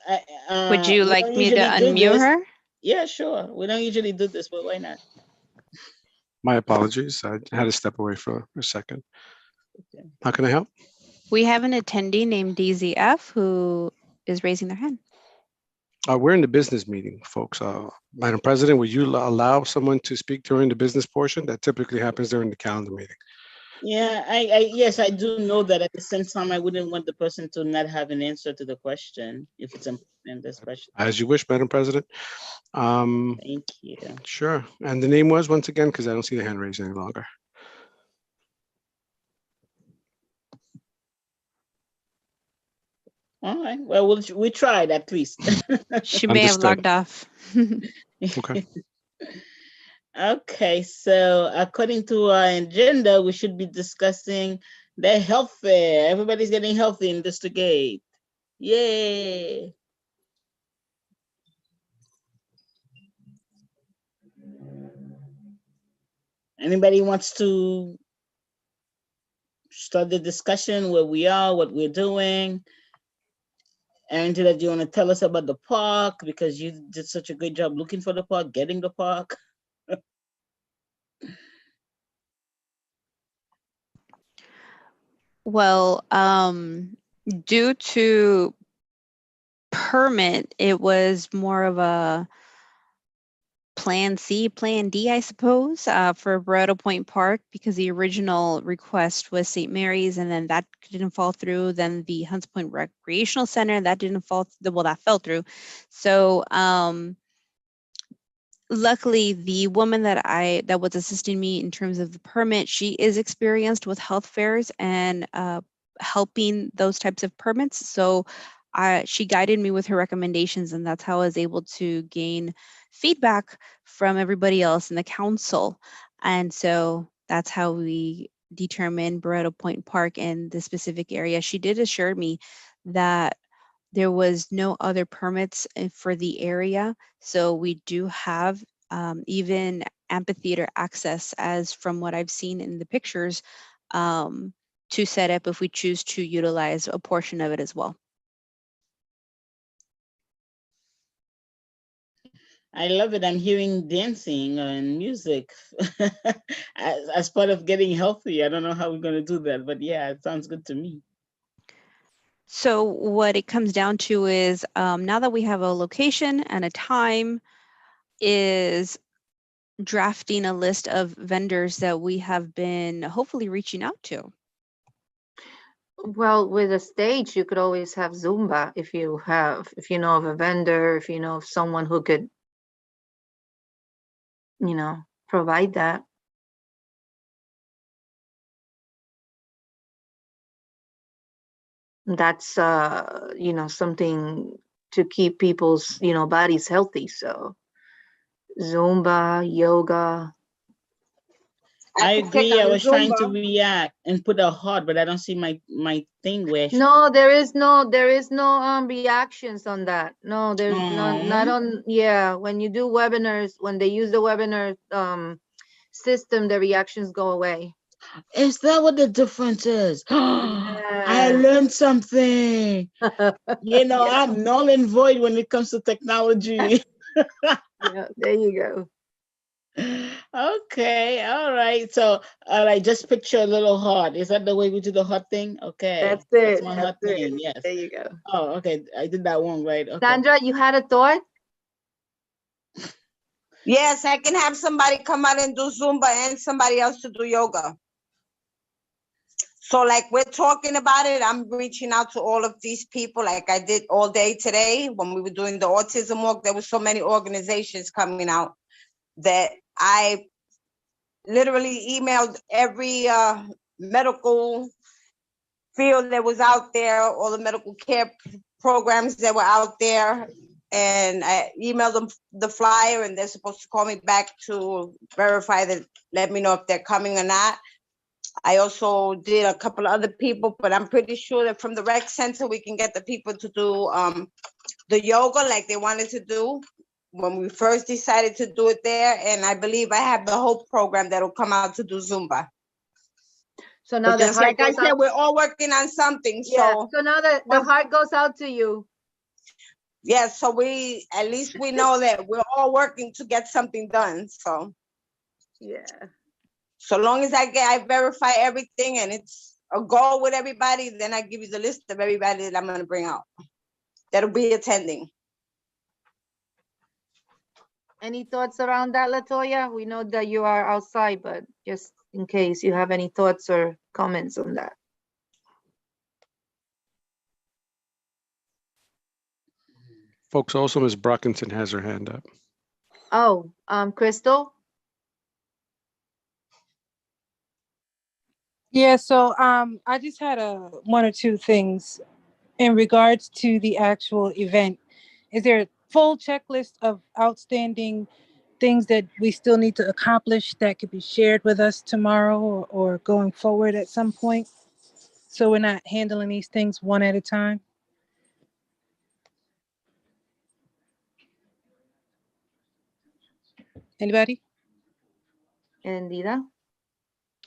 like me to unmute her? Yeah, sure. We don't usually do this, but why not? My apologies. I had to step away for a second. Okay. How can I help? We have an attendee named DZF who is raising their hand. We're in the business meeting, folks. Madam President, would you allow someone to speak during the business portion? That typically happens during the calendar meeting. Yeah, yes, I do know that. At the same time, I wouldn't want the person to not have an answer to the question if it's important, especially. As you wish, Madam President. Thank you. Sure. And the name was, once again, because I don't see the hand raised any longer. All right. Well, we tried at least. She may have logged off. Okay. Okay, so according to our agenda, we should be discussing the health fair. Everybody's getting healthy in District 8. Yay. Anybody wants to start the discussion where we are, what we're doing. Angela, do you want to tell us about the park? Because you did such a good job looking for the park, getting the park. Well, due to permit, it was more of a plan C, plan D, I suppose, for Barretto Point Park, because the original request was St. Mary's, and then that didn't fall through. Then the Hunts Point Recreational Center, that didn't fall, well, that fell through. So luckily, the woman that was assisting me in terms of the permit, she is experienced with health fairs and helping those types of permits. So she guided me with her recommendations, and that's how I was able to gain feedback from everybody else in the council. And so that's how we determined Barretto Point Park in the specific area. She did assure me that there was no other permits for the area. So we do have even amphitheater access, as from what I've seen in the pictures, to set up if we choose to utilize a portion of it as well. I love it. I'm hearing dancing and music as part of getting healthy. I don't know how we're going to do that, but yeah, it sounds good to me. So what it comes down to is now that we have a location and a time, is drafting a list of vendors that we have been hopefully reaching out to. Well, with a stage, you could always have Zumba if you know of a vendor, if you know of someone who could, provide that. That's, something to keep people's, bodies healthy. So Zumba, yoga. I agree. I was trying to Zumba. react and put a heart, but I don't see my thing where. No, there is no reactions on that. No, there's not on. Yeah, when you do webinars, when they use the webinar system, the reactions go away. Is that what the difference is? I learned something. I'm null and void when it comes to technology. Yeah, there you go. Okay, all right. So, all right, just picture a little heart. Is that the way we do the heart thing? Okay. That's it. That's my heart That's thing. it. Yes. There you go. Oh, okay. I did that one right. Okay. Sandra, you had a thought? Yes, I can have somebody come out and do Zumba and somebody else to do yoga. So like we're talking about it, I'm reaching out to all of these people like I did all day today when we were doing the autism walk. There were so many organizations coming out that I literally emailed every medical field that was out there, all the medical care programs that were out there. And I emailed them the flyer, and they're supposed to call me back to verify that, let me know if they're coming or not. I also did a couple of other people, but I'm pretty sure that from the rec center, we can get the people to do the yoga like they wanted to do when we first decided to do it there. And I believe I have the whole program that'll come out to do Zumba. So now just like I said, we're all working on something. Yeah. So So now that the heart goes out to you. yes, so at least we know that we're all working to get something done. So yeah. So long as I verify everything and it's a goal with everybody, then I give you the list of everybody that I'm going to bring out that'll be attending. Any thoughts around that, Latoya? We know that you are outside, but just in case you have any thoughts or comments on that. Folks, also Ms. Brockington has her hand up. Oh, Crystal? Yeah, so I just had one or two things in regards to the actual event. Is there a full checklist of outstanding things that we still need to accomplish that could be shared with us tomorrow or going forward at some point? So we're not handling these things one at a time? Anybody? Candida?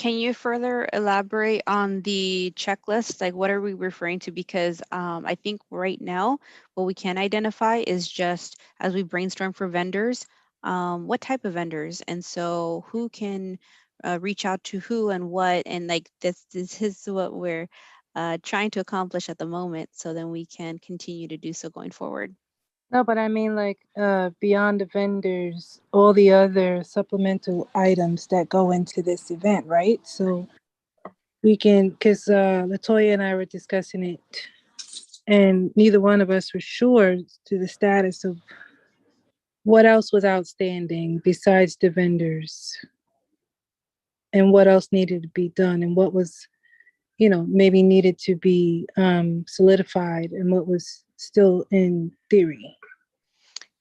Can you further elaborate on the checklist? Like, what are we referring to? Because I think right now, what we can identify is just as we brainstorm for vendors, what type of vendors? And so who can reach out to who and what? And like, this is what we're trying to accomplish at the moment. So then we can continue to do so going forward. No, but I mean like beyond the vendors, all the other supplemental items that go into this event, right? So we can, because Latoya and I were discussing it, and neither one of us were sure to the status of what else was outstanding besides the vendors, and what else needed to be done, and what was, you know, maybe needed to be solidified, and what was still in theory.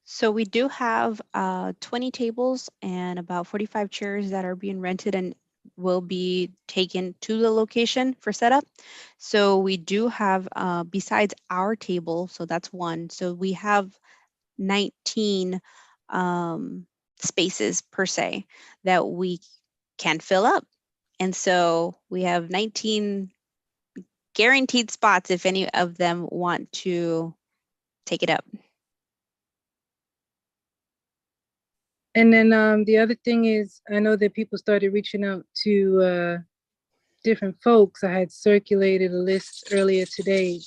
So we do have 20 tables and about 45 chairs that are being rented and will be taken to the location for setup. So we do have, besides our table, so that's one. So we have 19 spaces per se that we can fill up. And so we have 19 guaranteed spots if any of them want to take it up. And then the other thing is, I know that people started reaching out to different folks. I had circulated a list earlier today,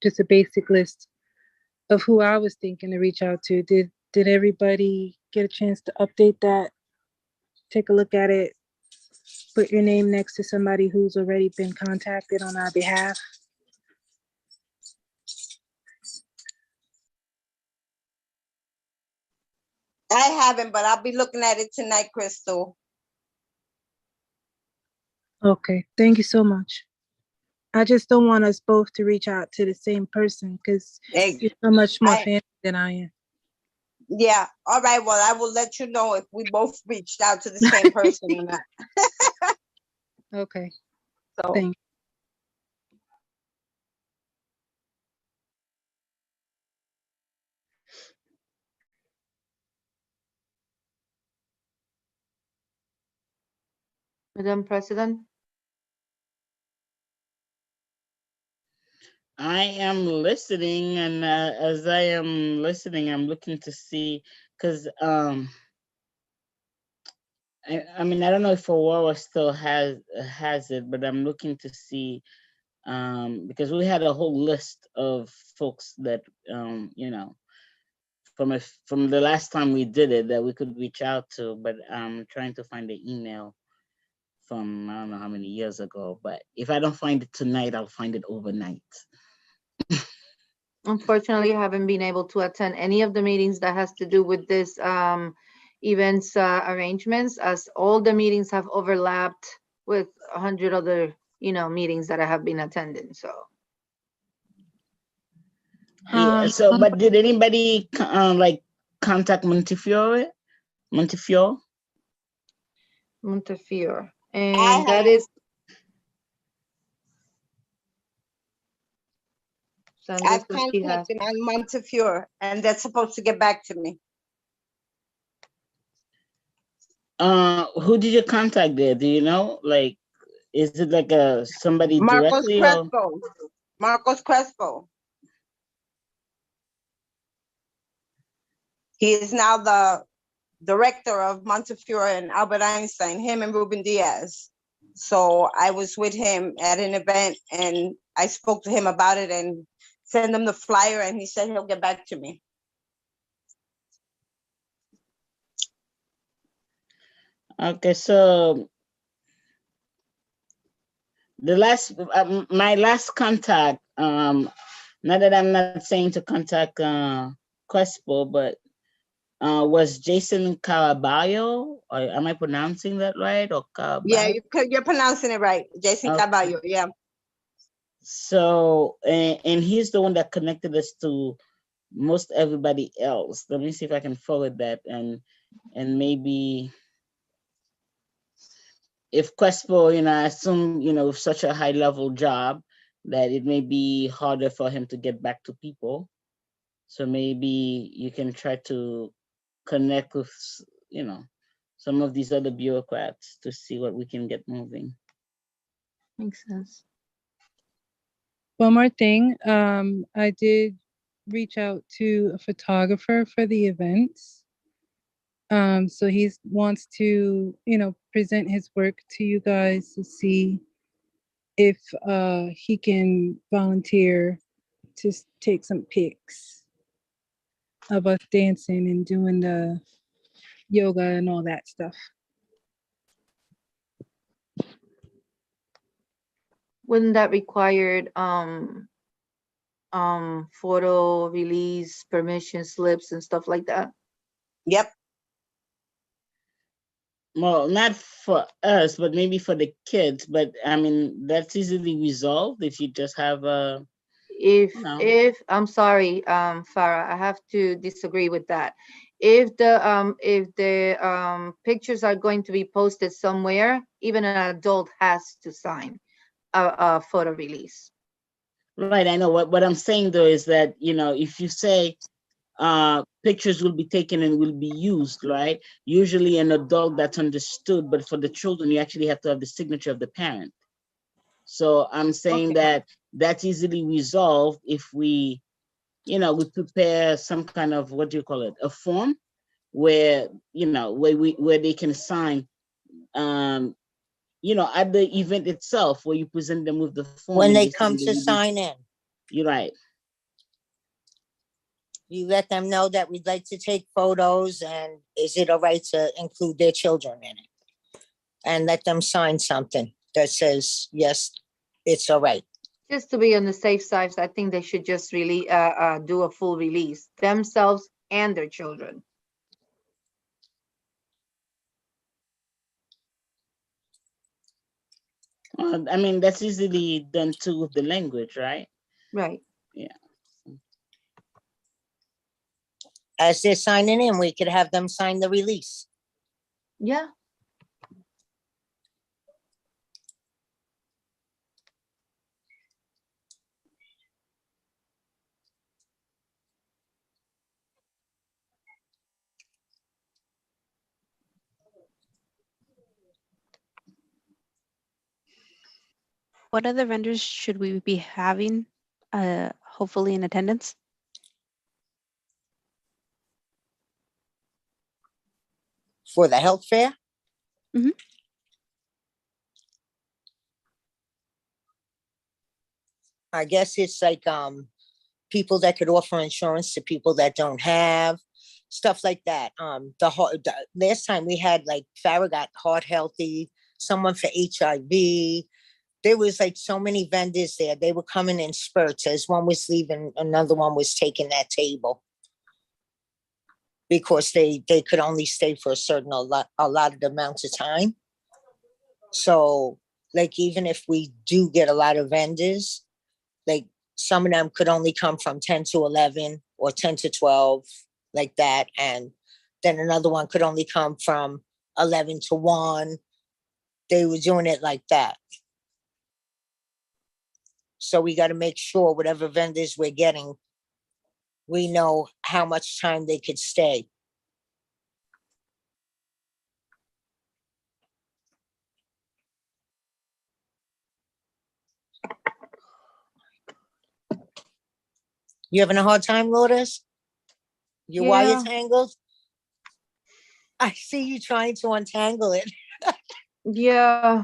just a basic list of who I was thinking to reach out to. Did everybody get a chance to update that? Take a look at it. Put your name next to somebody who's already been contacted on our behalf. I haven't, but I'll be looking at it tonight, Crystal. Okay, thank you so much. I just don't want us both to reach out to the same person because you're so much more fancy than I am. Yeah, all right, well, I will let you know if we both reached out to the same person or not. Okay, So, thank you. Madam President? I am listening, and as I am listening, I'm looking to see, because I mean, I don't know if Aurora still has it, but I'm looking to see, because we had a whole list of folks that you know, from the last time we did it that we could reach out to, but I'm trying to find the email from I don't know how many years ago. But if I don't find it tonight, I'll find it overnight. Unfortunately, I haven't been able to attend any of the meetings that has to do with this events arrangements, as all the meetings have overlapped with 100 other, you know, meetings that I have been attending. So. Yeah, so, but did anybody like contact Montefiore? Montefiore? Montefiore, and that is. I've contacted on Montefiore, and they're supposed to get back to me. Who did you contact there? Do you know? Like, is it like somebody Marcos directly? Crespo. Marcos Crespo. He is now the director of Montefiore and Albert Einstein, him and Ruben Diaz. So I was with him at an event and I spoke to him about it and sent him the flyer, and he said he'll get back to me. Okay, so the last, my last contact, not that I'm not saying to contact Crespo, but was Jason Caraballo, or am I pronouncing that right? Or Caraballo? Yeah, you're pronouncing it right. Jason Caraballo, yeah. So, and he's the one that connected us to most everybody else. Let me see if I can forward that, and maybe if Crespo, you know, I assume, you know, such a high level job that it may be harder for him to get back to people. So maybe you can try to connect with, you know, some of these other bureaucrats to see what we can get moving. Makes sense. One more thing, I did reach out to a photographer for the events. So he wants to, present his work to you guys to see if he can volunteer to take some pics of us dancing and doing the yoga and all that stuff. Wouldn't that required photo release, permission slips and stuff like that? Yep. Well, not for us, but maybe for the kids. But I mean, that's easily resolved if you just have a. If I'm sorry, Farah, I have to disagree with that. If the pictures are going to be posted somewhere, even an adult has to sign a photo release. Right, I know. What I'm saying though is that, if you say pictures will be taken and will be used, right? Usually an adult, that's understood, but for the children, you actually have to have the signature of the parent. So I'm saying that that's easily resolved if we, we prepare some kind of, what do you call it? A form where, where they can sign, at the event itself, where you present them with the form. When and they say come they to will be- sign in, You're right. you let them know that we'd like to take photos, and is it all right to include their children in it? And let them sign something that says, yes, it's all right. Just to be on the safe side, I think they should just really do a full release, themselves and their children. I mean, that's easily done too with the language, right? Right. Yeah. As they're signing in, we could have them sign the release. Yeah. What other vendors should we be having, hopefully in attendance? For the health fair? Mhm. I guess it's like people that could offer insurance to people that don't have, stuff like that. The last time we had, like, Farah got heart healthy, someone for HIV. There was like so many vendors there. They were coming in spurts. As one was leaving, another one was taking that table, because they could only stay for a lot of amount of time. So, like, even if we do get a lot of vendors, like, some of them could only come from 10 to 11 or 10 to 12, like that. And then another one could only come from 11 to 1. They were doing it like that. So we got to make sure whatever vendors we're getting, we know how much time they could stay. You having a hard time, Lourdes? Your wire's Yeah. tangled? I see you trying to untangle it. Yeah.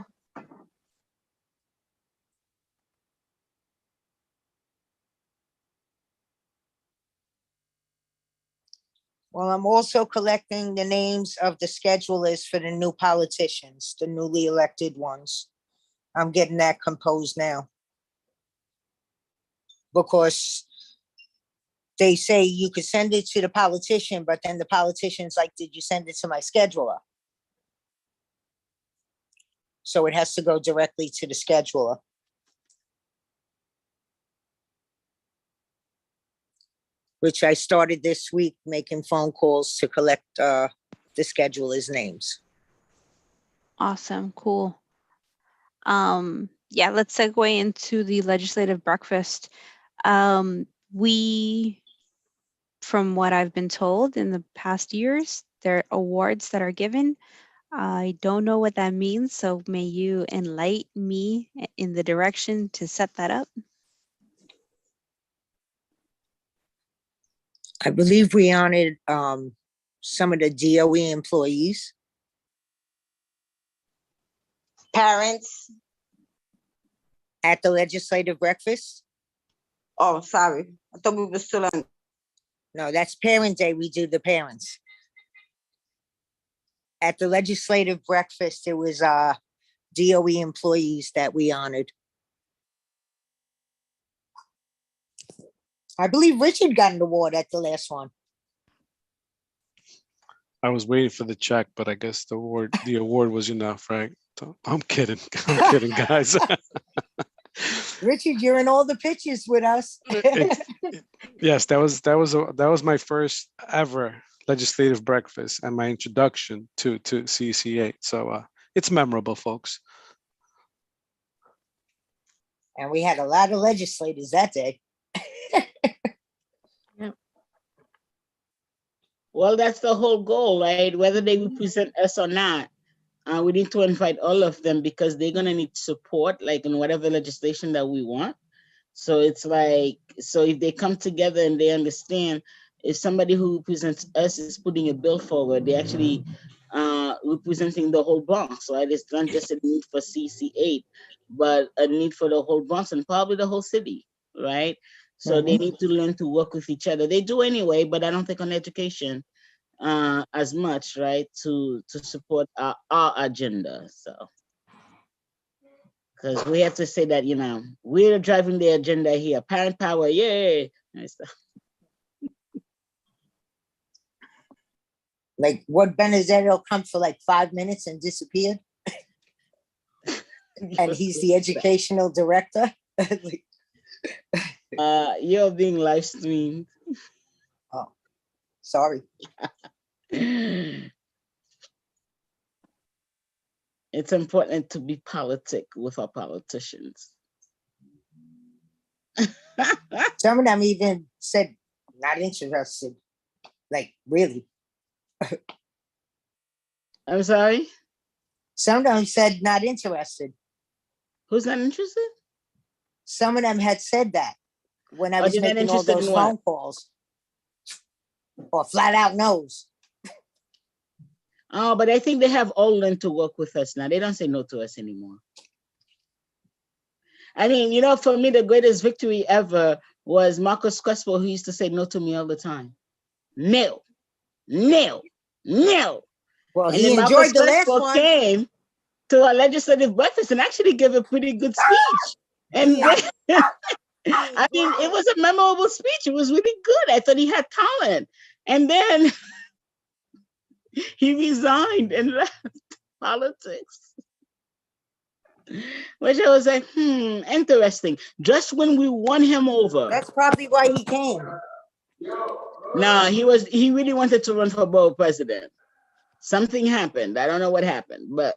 Well, I'm also collecting the names of the schedulers for the new politicians, the newly elected ones. I'm getting that composed now. Because they say you could send it to the politician, but then the politician's like, did you send it to my scheduler? So it has to go directly to the scheduler. Which I started this week, making phone calls to collect the schedulers' names. Awesome, cool. Yeah, let's segue into the legislative breakfast. We, from what I've been told in the past years, There are awards that are given. I don't know what that means, so may you enlighten me in the direction to set that up. I believe we honored some of the DOE employees. Parents. At the legislative breakfast. Oh, sorry. I thought we were still on. No, that's Parent Day. We do the parents. At the legislative breakfast, it was DOE employees that we honored. I believe Richard got an award at the last one. I was waiting for the check, but I guess the award was enough, right? So, I'm kidding. I'm kidding, guys. Richard, you're in all the pictures with us. Yes, that was my first ever legislative breakfast and my introduction to CC8. So it's memorable, folks. And we had a lot of legislators that day. Well, that's the whole goal, right? Whether they represent us or not, we need to invite all of them because they're gonna need support, like in whatever legislation that we want. So it's like, so if they come together and they understand, if somebody who represents us is putting a bill forward, they actually representing the whole Bronx, right? It's not just a need for CC8, but a need for the whole Bronx and probably the whole city, right? So they need to learn to work with each other. They do anyway, but I don't think on education as much, right? To support our agenda. So, because we have to say that, you know, we're driving the agenda here. Parent power, yay! Nice stuff. Like what Benedetto come for like 5 minutes and disappeared? And he's the educational director. You're being live streamed. Oh, sorry. It's important to be politic with our politicians. Some of them even said not interested. Like really. I'm sorry? Some of them said not interested. Who's not interested? Some of them had said that when I was they're not making all interested those in what? phone calls. Or flat out no's. Oh, but I think they have all learned to work with us now. They don't say no to us anymore. I mean, you know, for me, the greatest victory ever was Marcus Crespo, who used to say no to me all the time. No, no, no. Well, and he then enjoyed Marcus the last Crespo one. came to our legislative breakfast and actually gave a pretty good speech. And then, I mean, it was a memorable speech. It was really good. I thought he had talent. And then he resigned and left politics. Which I was like, interesting. Just when we won him over. That's probably why he came. No, he really wanted to run for borough president. Something happened. I don't know what happened, but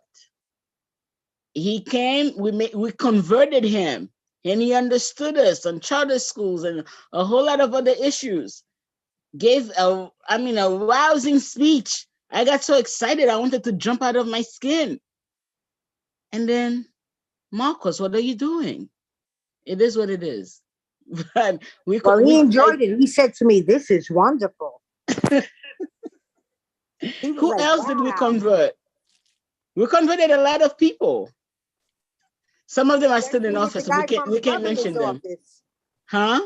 he came, we converted him, and he understood us on charter schools and a whole lot of other issues. Gave a rousing speech. I got so excited, I wanted to jump out of my skin. And then, Marcus, what are you doing? It is what it is. But he enjoyed it. He said to me, "This is wonderful." Who else did we convert? We converted a lot of people. Some of them are still in office. We can't mention them. Huh?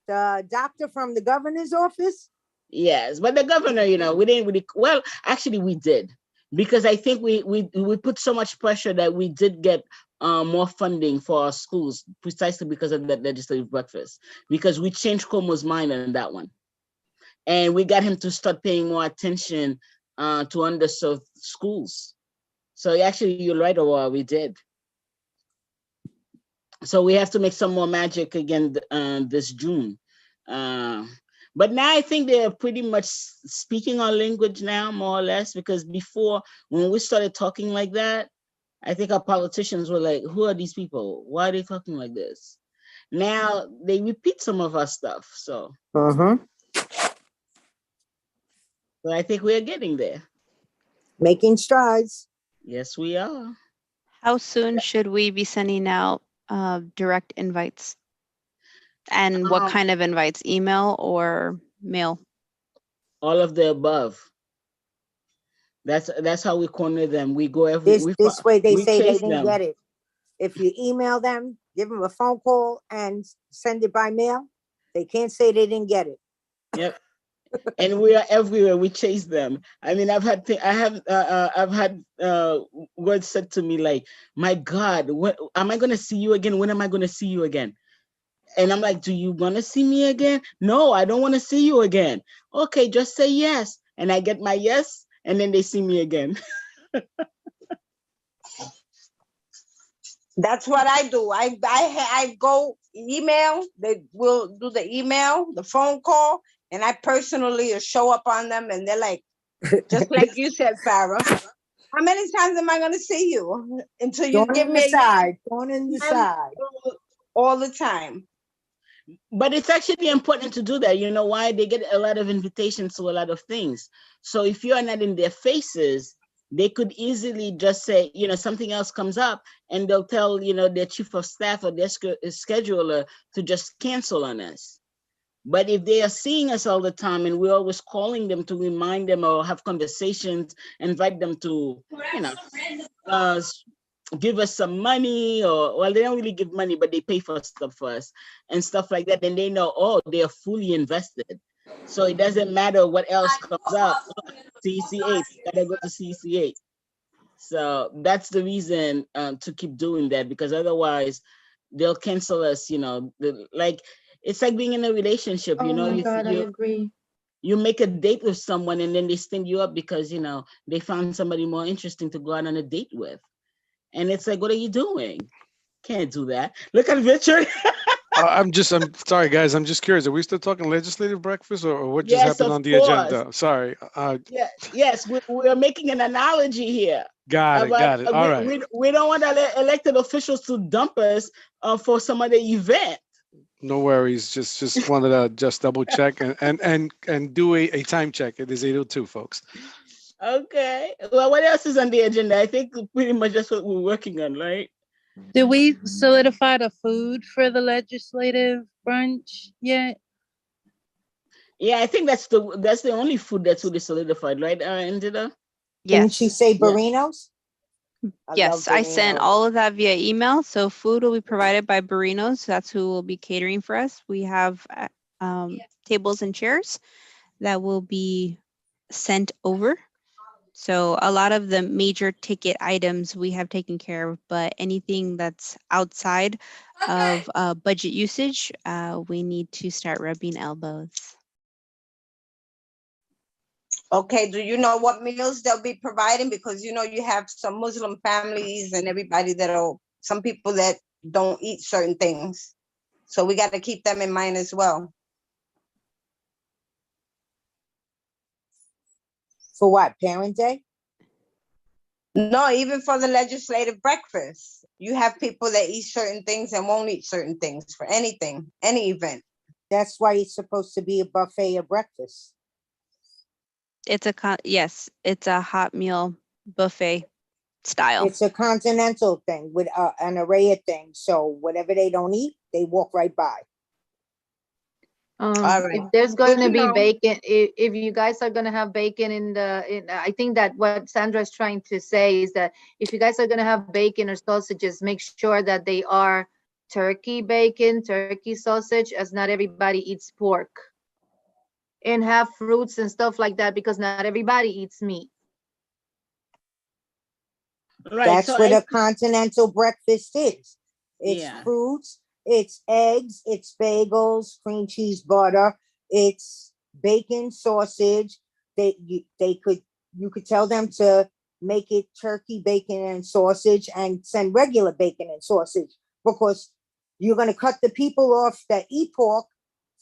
The doctor from the governor's office? Yes, but the governor, you know, we didn't really, well, actually we did. Because I think we put so much pressure that we did get more funding for our schools, precisely because of that legislative breakfast. Because we changed Cuomo's mind on that one. And we got him to start paying more attention to underserved schools. So actually, you're right, Aurora, we did. So we have to make some more magic again this June. But now I think they're pretty much speaking our language now, more or less, because before, when we started talking like that, I think our politicians were like, who are these people? Why are they talking like this? Now they repeat some of our stuff, so. So I think we are getting there. Making strides. Yes, we are. How soon should we be sending out direct invites? And what kind of invites, email or mail? All of the above. That's how we corner them. We go every This way they we say they chase didn't them. get it. If you email them, give them a phone call and send it by mail, they can't say they didn't get it. Yep. And we are everywhere. We chase them. I mean, I've had words said to me like, "My God, when am I gonna see you again? When am I gonna see you again?" And I'm like, "Do you want to see me again?" "No, I don't want to see you again." "Okay, just say yes." And I get my yes, and then they see me again. That's what I do. I go email. They will do the email, the phone call, and I personally show up on them, and they're like, just like you said, Farrah. How many times am I going to see you until you Going give in me the a side, going in the yes? side. All the time. But it's actually important to do that. You know why? They get a lot of invitations to a lot of things. So if you are not in their faces, they could easily just say, you know, something else comes up and they'll tell, you know, their chief of staff or their scheduler to just cancel on us. But if they are seeing us all the time and we're always calling them to remind them or have conversations, invite them to, you know, give us some money, or, well, they don't really give money, but they pay for stuff for us and stuff like that, then they know, oh, they are fully invested. So it doesn't matter what else comes up. CC8, gotta go to CC8. So that's the reason to keep doing that, because otherwise they'll cancel us, you know, like, it's like being in a relationship, you know. Oh my God, I agree. You make a date with someone and then they sting you up because, you know, they found somebody more interesting to go out on a date with. And it's like, what are you doing? Can't do that. Look at Richard. I'm sorry, guys. I'm just curious. Are we still talking legislative breakfast or what just Yes, happened of on the course. agenda? Sorry. Yes, we're making an analogy here. Got it. All right. We don't want elected officials to dump us for some other event. No worries. Just wanted to just double check and do a time check. It is 8:02, folks. Okay. Well, what else is on the agenda? I think pretty much that's what we're working on, right? Did we solidify the food for the legislative brunch yet? Yeah, I think that's the only food that's really solidified, right, Angela? Didn't she say Barrinos? Yes, I sent all of that via email. So food will be provided by Barrinos. That's who will be catering for us. We have tables and chairs that will be sent over. So a lot of the major ticket items we have taken care of, but anything that's outside of budget usage, we need to start rubbing elbows. Okay, do you know what meals they'll be providing? Because, you know, you have some Muslim families and everybody some people that don't eat certain things. So we got to keep them in mind as well. For what, Parent Day? No, even for the legislative breakfast. You have people that eat certain things and won't eat certain things for anything, any event. That's why it's supposed to be a buffet of breakfast. It's it's a hot meal buffet style. It's a continental thing with an array of things. So whatever they don't eat, they walk right by. If there's going to be bacon, if you guys are going to have bacon I think that what Sandra is trying to say is that if you guys are going to have bacon or sausages, make sure that they are turkey bacon, turkey sausage, as not everybody eats pork. And have fruits and stuff like that, because not everybody eats meat. Right, That's so what a continental breakfast is. It's Yeah. fruits, it's eggs, it's bagels, cream cheese, butter, it's bacon, sausage. You could tell them to make it turkey, bacon, and sausage, and send regular bacon and sausage, because you're going to cut the people off that eat pork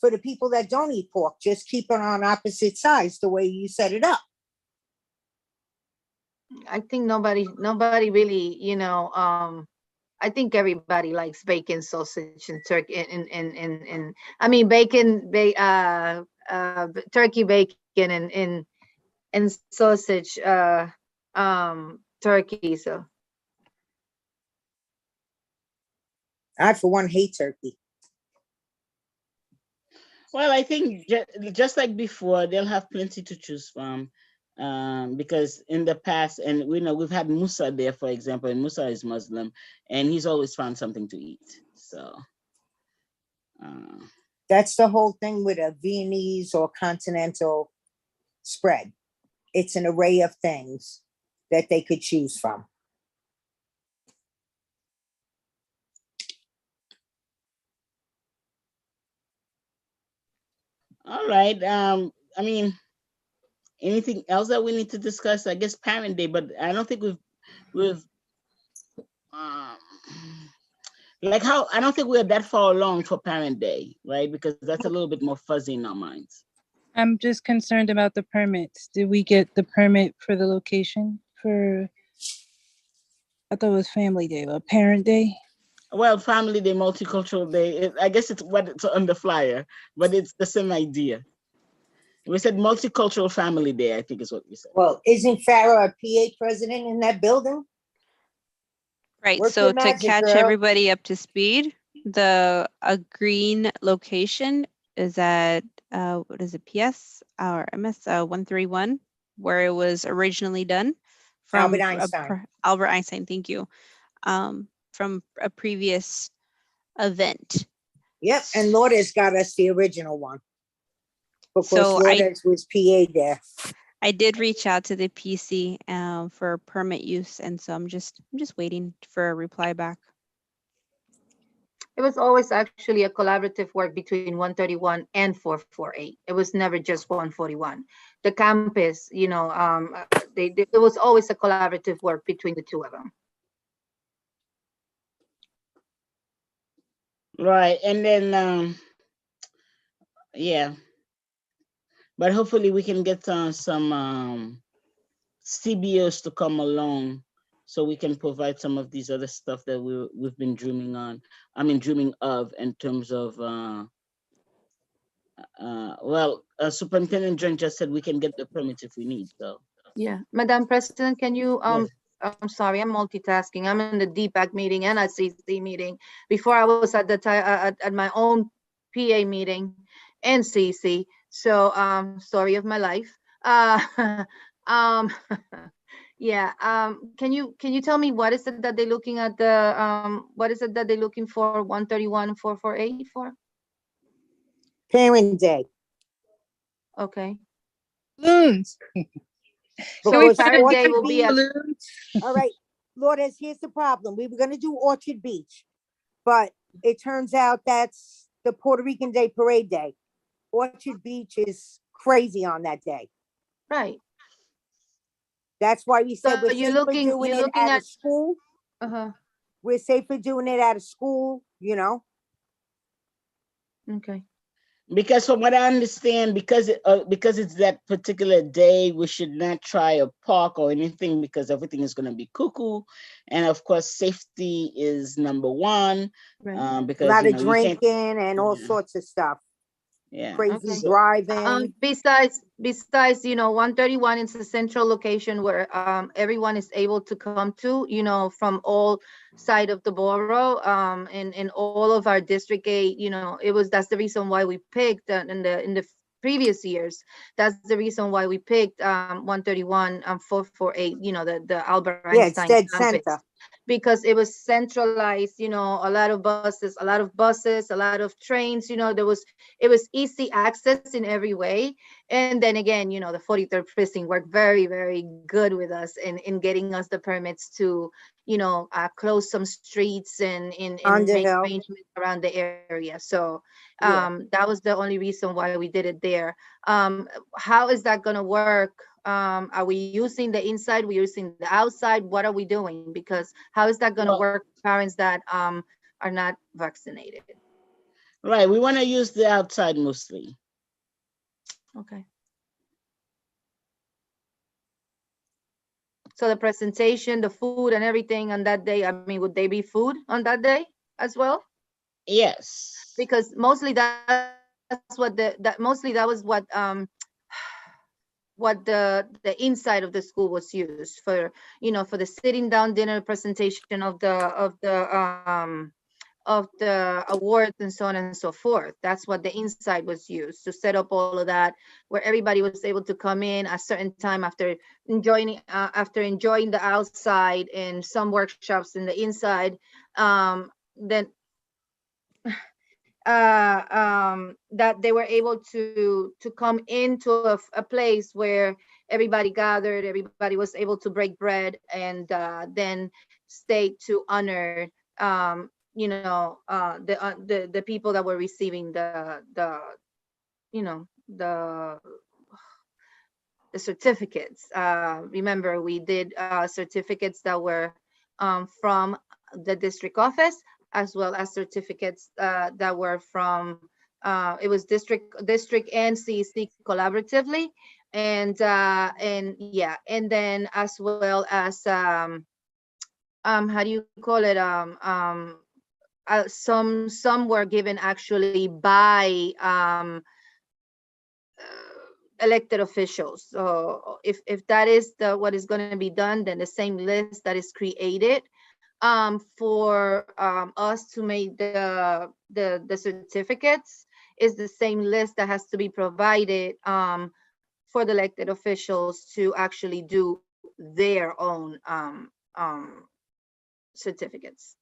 for the people that don't eat pork. Just keep it on opposite sides the way you set it up. I think nobody really, you know, I think everybody likes bacon, sausage, and turkey, and I mean bacon, turkey bacon, and and sausage turkey. So I, for one, hate turkey. Well, I think just like before, they'll have plenty to choose from, because in the past, and we know we've had Musa there, for example, and Musa is Muslim, and he's always found something to eat. So That's the whole thing with a Viennese or continental spread. It's an array of things that they could choose from. all right. I mean, anything else that we need to discuss? I guess Parent Day, but I don't think we've like how I don't think we're that far along for Parent Day, right? Because that's a little bit more fuzzy in our minds. I'm just concerned about the permits. Did we get the permit for the location for, I thought it was Family Day, but Parent Day? Well, Family Day, Multicultural Day, I guess it's what it's on the flyer, but it's the same idea. We said Multicultural Family Day, I think is what we said. Well, isn't Farah a PA president in that building? Right, Work so your to magic, catch girl. everybody up to speed, a green location is at, what is it, PS or MS 131, where it was originally done from Albert Einstein. Albert Einstein, thank you, from a previous event. Yep, and Lourdes got us the original one. Because So Lourdes was PA there. I did reach out to the PC for permit use, and so I'm just waiting for a reply back. it was always actually a collaborative work between 131 and 448. It was never just 141. The campus, you know, it was always a collaborative work between the two of them. Right, and then yeah, but hopefully we can get some CBOs to come along so we can provide some of these other stuff that we've been dreaming of in terms of well, Superintendent John just said we can get the permits if we need, so. Yeah, Madam President, can you, Yes. I'm sorry, I'm multitasking. I'm in the DPAC meeting and a CC meeting. Before I was at the at my own PA meeting and CC. So, story of my life. Yeah, can you tell me what is it that they're looking at what is it that they're looking for 131 and 448 for? Parent Day. Okay. Balloons. Because Parent Day Orchard will be at Beach- All right, Lourdes, here's the problem. We were gonna do Orchard Beach, but it turns out that's the Puerto Rican Day Parade Day. Orchard Beach is crazy on that day. right. That's why we said So we're you're safer looking doing it at at a school. We're safer doing it at a school, you know? Okay. Because from what I understand, because it's that particular day, we should not try a park or anything because everything is going to be cuckoo, and of course, safety is number one. Right. Because A lot you of know, you can't- drinking and all sorts of stuff. Yeah. Crazy Okay. driving. Besides, you know, 131 is a central location where everyone is able to come to, you know, from all side of the borough, and all of our District 8, you know, that's the reason why we picked in the previous years. That's the reason why we picked 131 448, you know, the Albert Yeah, it's Einstein dead campus. center. Because it was centralized, you know, a lot of buses, a lot of trains, you know, it was easy access in every way. And then again, you know, the 43rd precinct worked very, very good with us in getting us the permits to, you know, close some streets and make Underhill. arrangements around the area. So Yeah. that was the only reason why we did it there. How is that gonna work? Are we using the inside? We're using the outside? What are we doing? Because how is that gonna work for parents that are not vaccinated? Right, we want to use the outside mostly. Okay. So the presentation, the food and everything on that day, I mean, would they be food on that day as well? Yes. Because mostly that was what what the inside of the school was used for, for the sitting down dinner presentation of the awards and so on and so forth. That's what the inside was used to set up all of that, where everybody was able to come in at a certain time after enjoying the outside and some workshops in the inside. Then that they were able to come into a place where everybody gathered, everybody was able to break bread, and then stay to honor the people that were receiving the certificates. Remember, we did certificates that were from the district office, as well as certificates that were from it was district and CEC collaboratively, and yeah, and then as well as how do you call it, some were given actually by elected officials. So if that is what is going to be done, then the same list that is created for us to make the certificates is the same list that has to be provided for the elected officials to actually do their own certificates.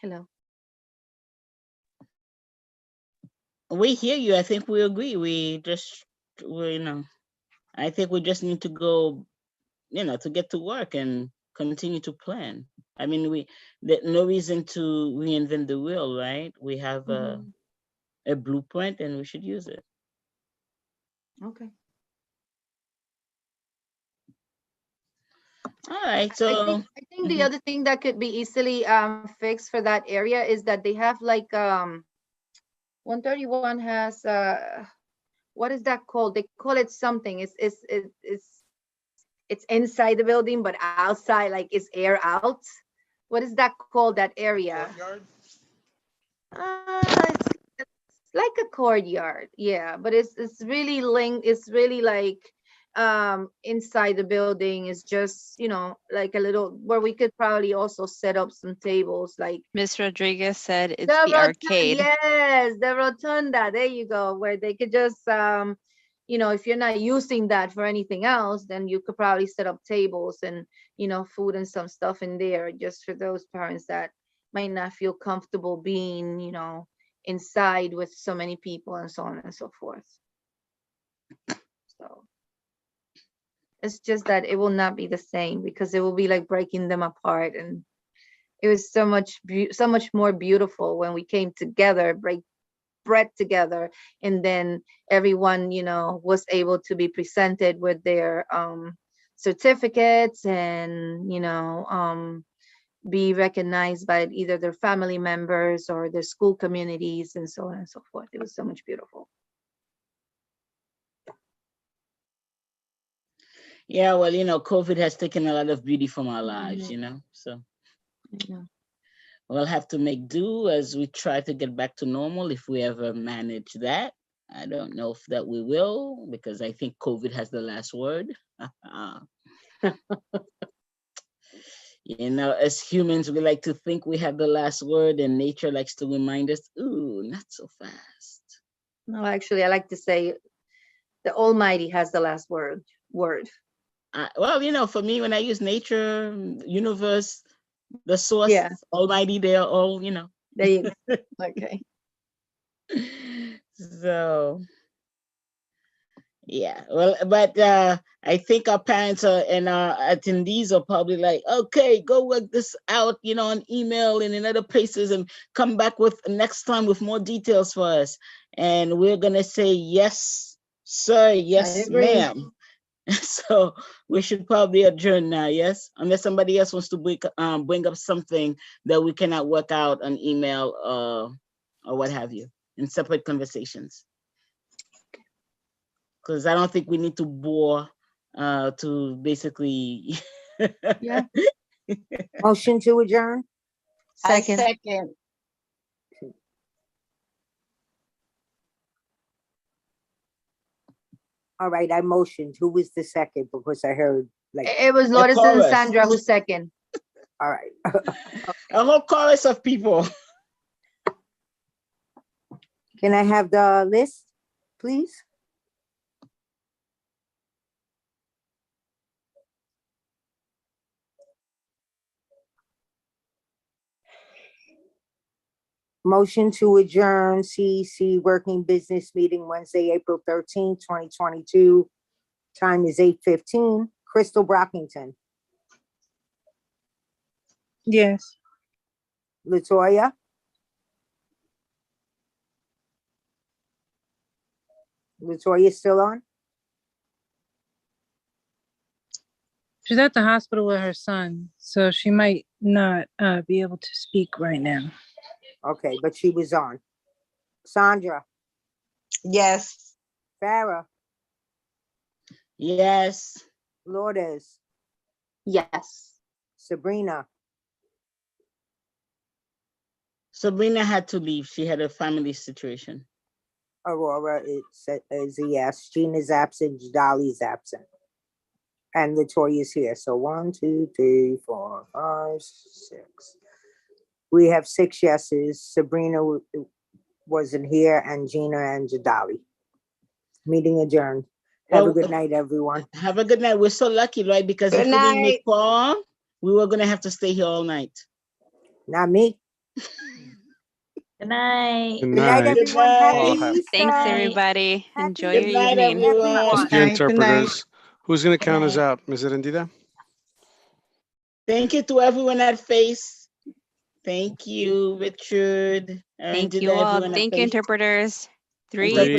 Hello. We hear you. I think we agree. I think we just need to go, to get to work and continue to plan. I mean, there's no reason to reinvent the wheel, right? We have a blueprint and we should use it. Okay. All right. So I think the other thing that could be easily fixed for that area is that they have like 131 has what is that called? They call it something. It's inside the building, but outside, like it's air out. What is that called? That area? Courtyard? It's like a courtyard, yeah, but it's really linked. It's really like inside the building is just like a little where we could probably also set up some tables, like Miss Rodriguez said it's the arcade. Yes, the rotunda, there you go, where they could just if you're not using that for anything else, then you could probably set up tables and food and some stuff in there, just for those parents that might not feel comfortable being inside with so many people and so on and so forth. So it's just that it will not be the same, because it will be like breaking them apart, and it was so much more beautiful when we came together, break bread together, and then everyone was able to be presented with their certificates and be recognized by either their family members or their school communities and so on and so forth. It was so much beautiful. Yeah, well, COVID has taken a lot of beauty from our lives, so we'll have to make do as we try to get back to normal, if we ever manage that. I don't know if that we will, because I think COVID has the last word. As humans, we like to think we have the last word, and nature likes to remind us, ooh, not so fast. No, actually, I like to say the Almighty has the last word. Well, for me, when I use nature, universe, the source, Almighty, they're all, There you go. Okay. So, yeah, well, but I think our parents and our attendees are probably like, okay, go work this out, on email and in other places, and come back with next time with more details for us. And we're going to say, yes, sir, yes, ma'am. So we should probably adjourn now, yes? Unless somebody else wants to bring up something that we cannot work out on email or what have you in separate conversations. Because I don't think we need to bore to basically Motion to adjourn? Second. Second. All right, I motioned. Who was the second? Because I heard like, It was Lourdes and chorus. Sandra who second. all right. A whole chorus of people. Can I have the list, please? Motion to adjourn CEC Working Business Meeting Wednesday, April 13th, 2022. Time is 8:15. Crystal Brockington, Yes. Latoya, Latoya still on? She's at the hospital with her son, so she might not be able to speak right now. Okay, but she was on. Sandra, Yes. Farah, Yes. Lourdes, Yes. Sabrina, Sabrina had to leave. She had a family situation. Aurora is a yes. Gina's absent, Dolly's absent. And Latoya's here. So 1, 2, 3, 4, 5, 6. We have 6 yeses. Sabrina wasn't here, and Gina and Jadali. Meeting adjourned. Have a Well, good night, everyone. Have a good night. We're so lucky, right? Because if Good we didn't make night. call, we were gonna have to stay here all night. Not me. Good night. Good Good night, night. everyone. Happy night. Easter. Thanks, everybody. Happy Enjoy Good your night, evening. everyone. Mr. Good night. Interpreters, who's going to Good count us night. out? Ms. Erendida? Thank you to everyone at Face. Thank you, Richard. Thank Erendida, you all. everyone at Thank you, Face. interpreters. 3, Interpreters.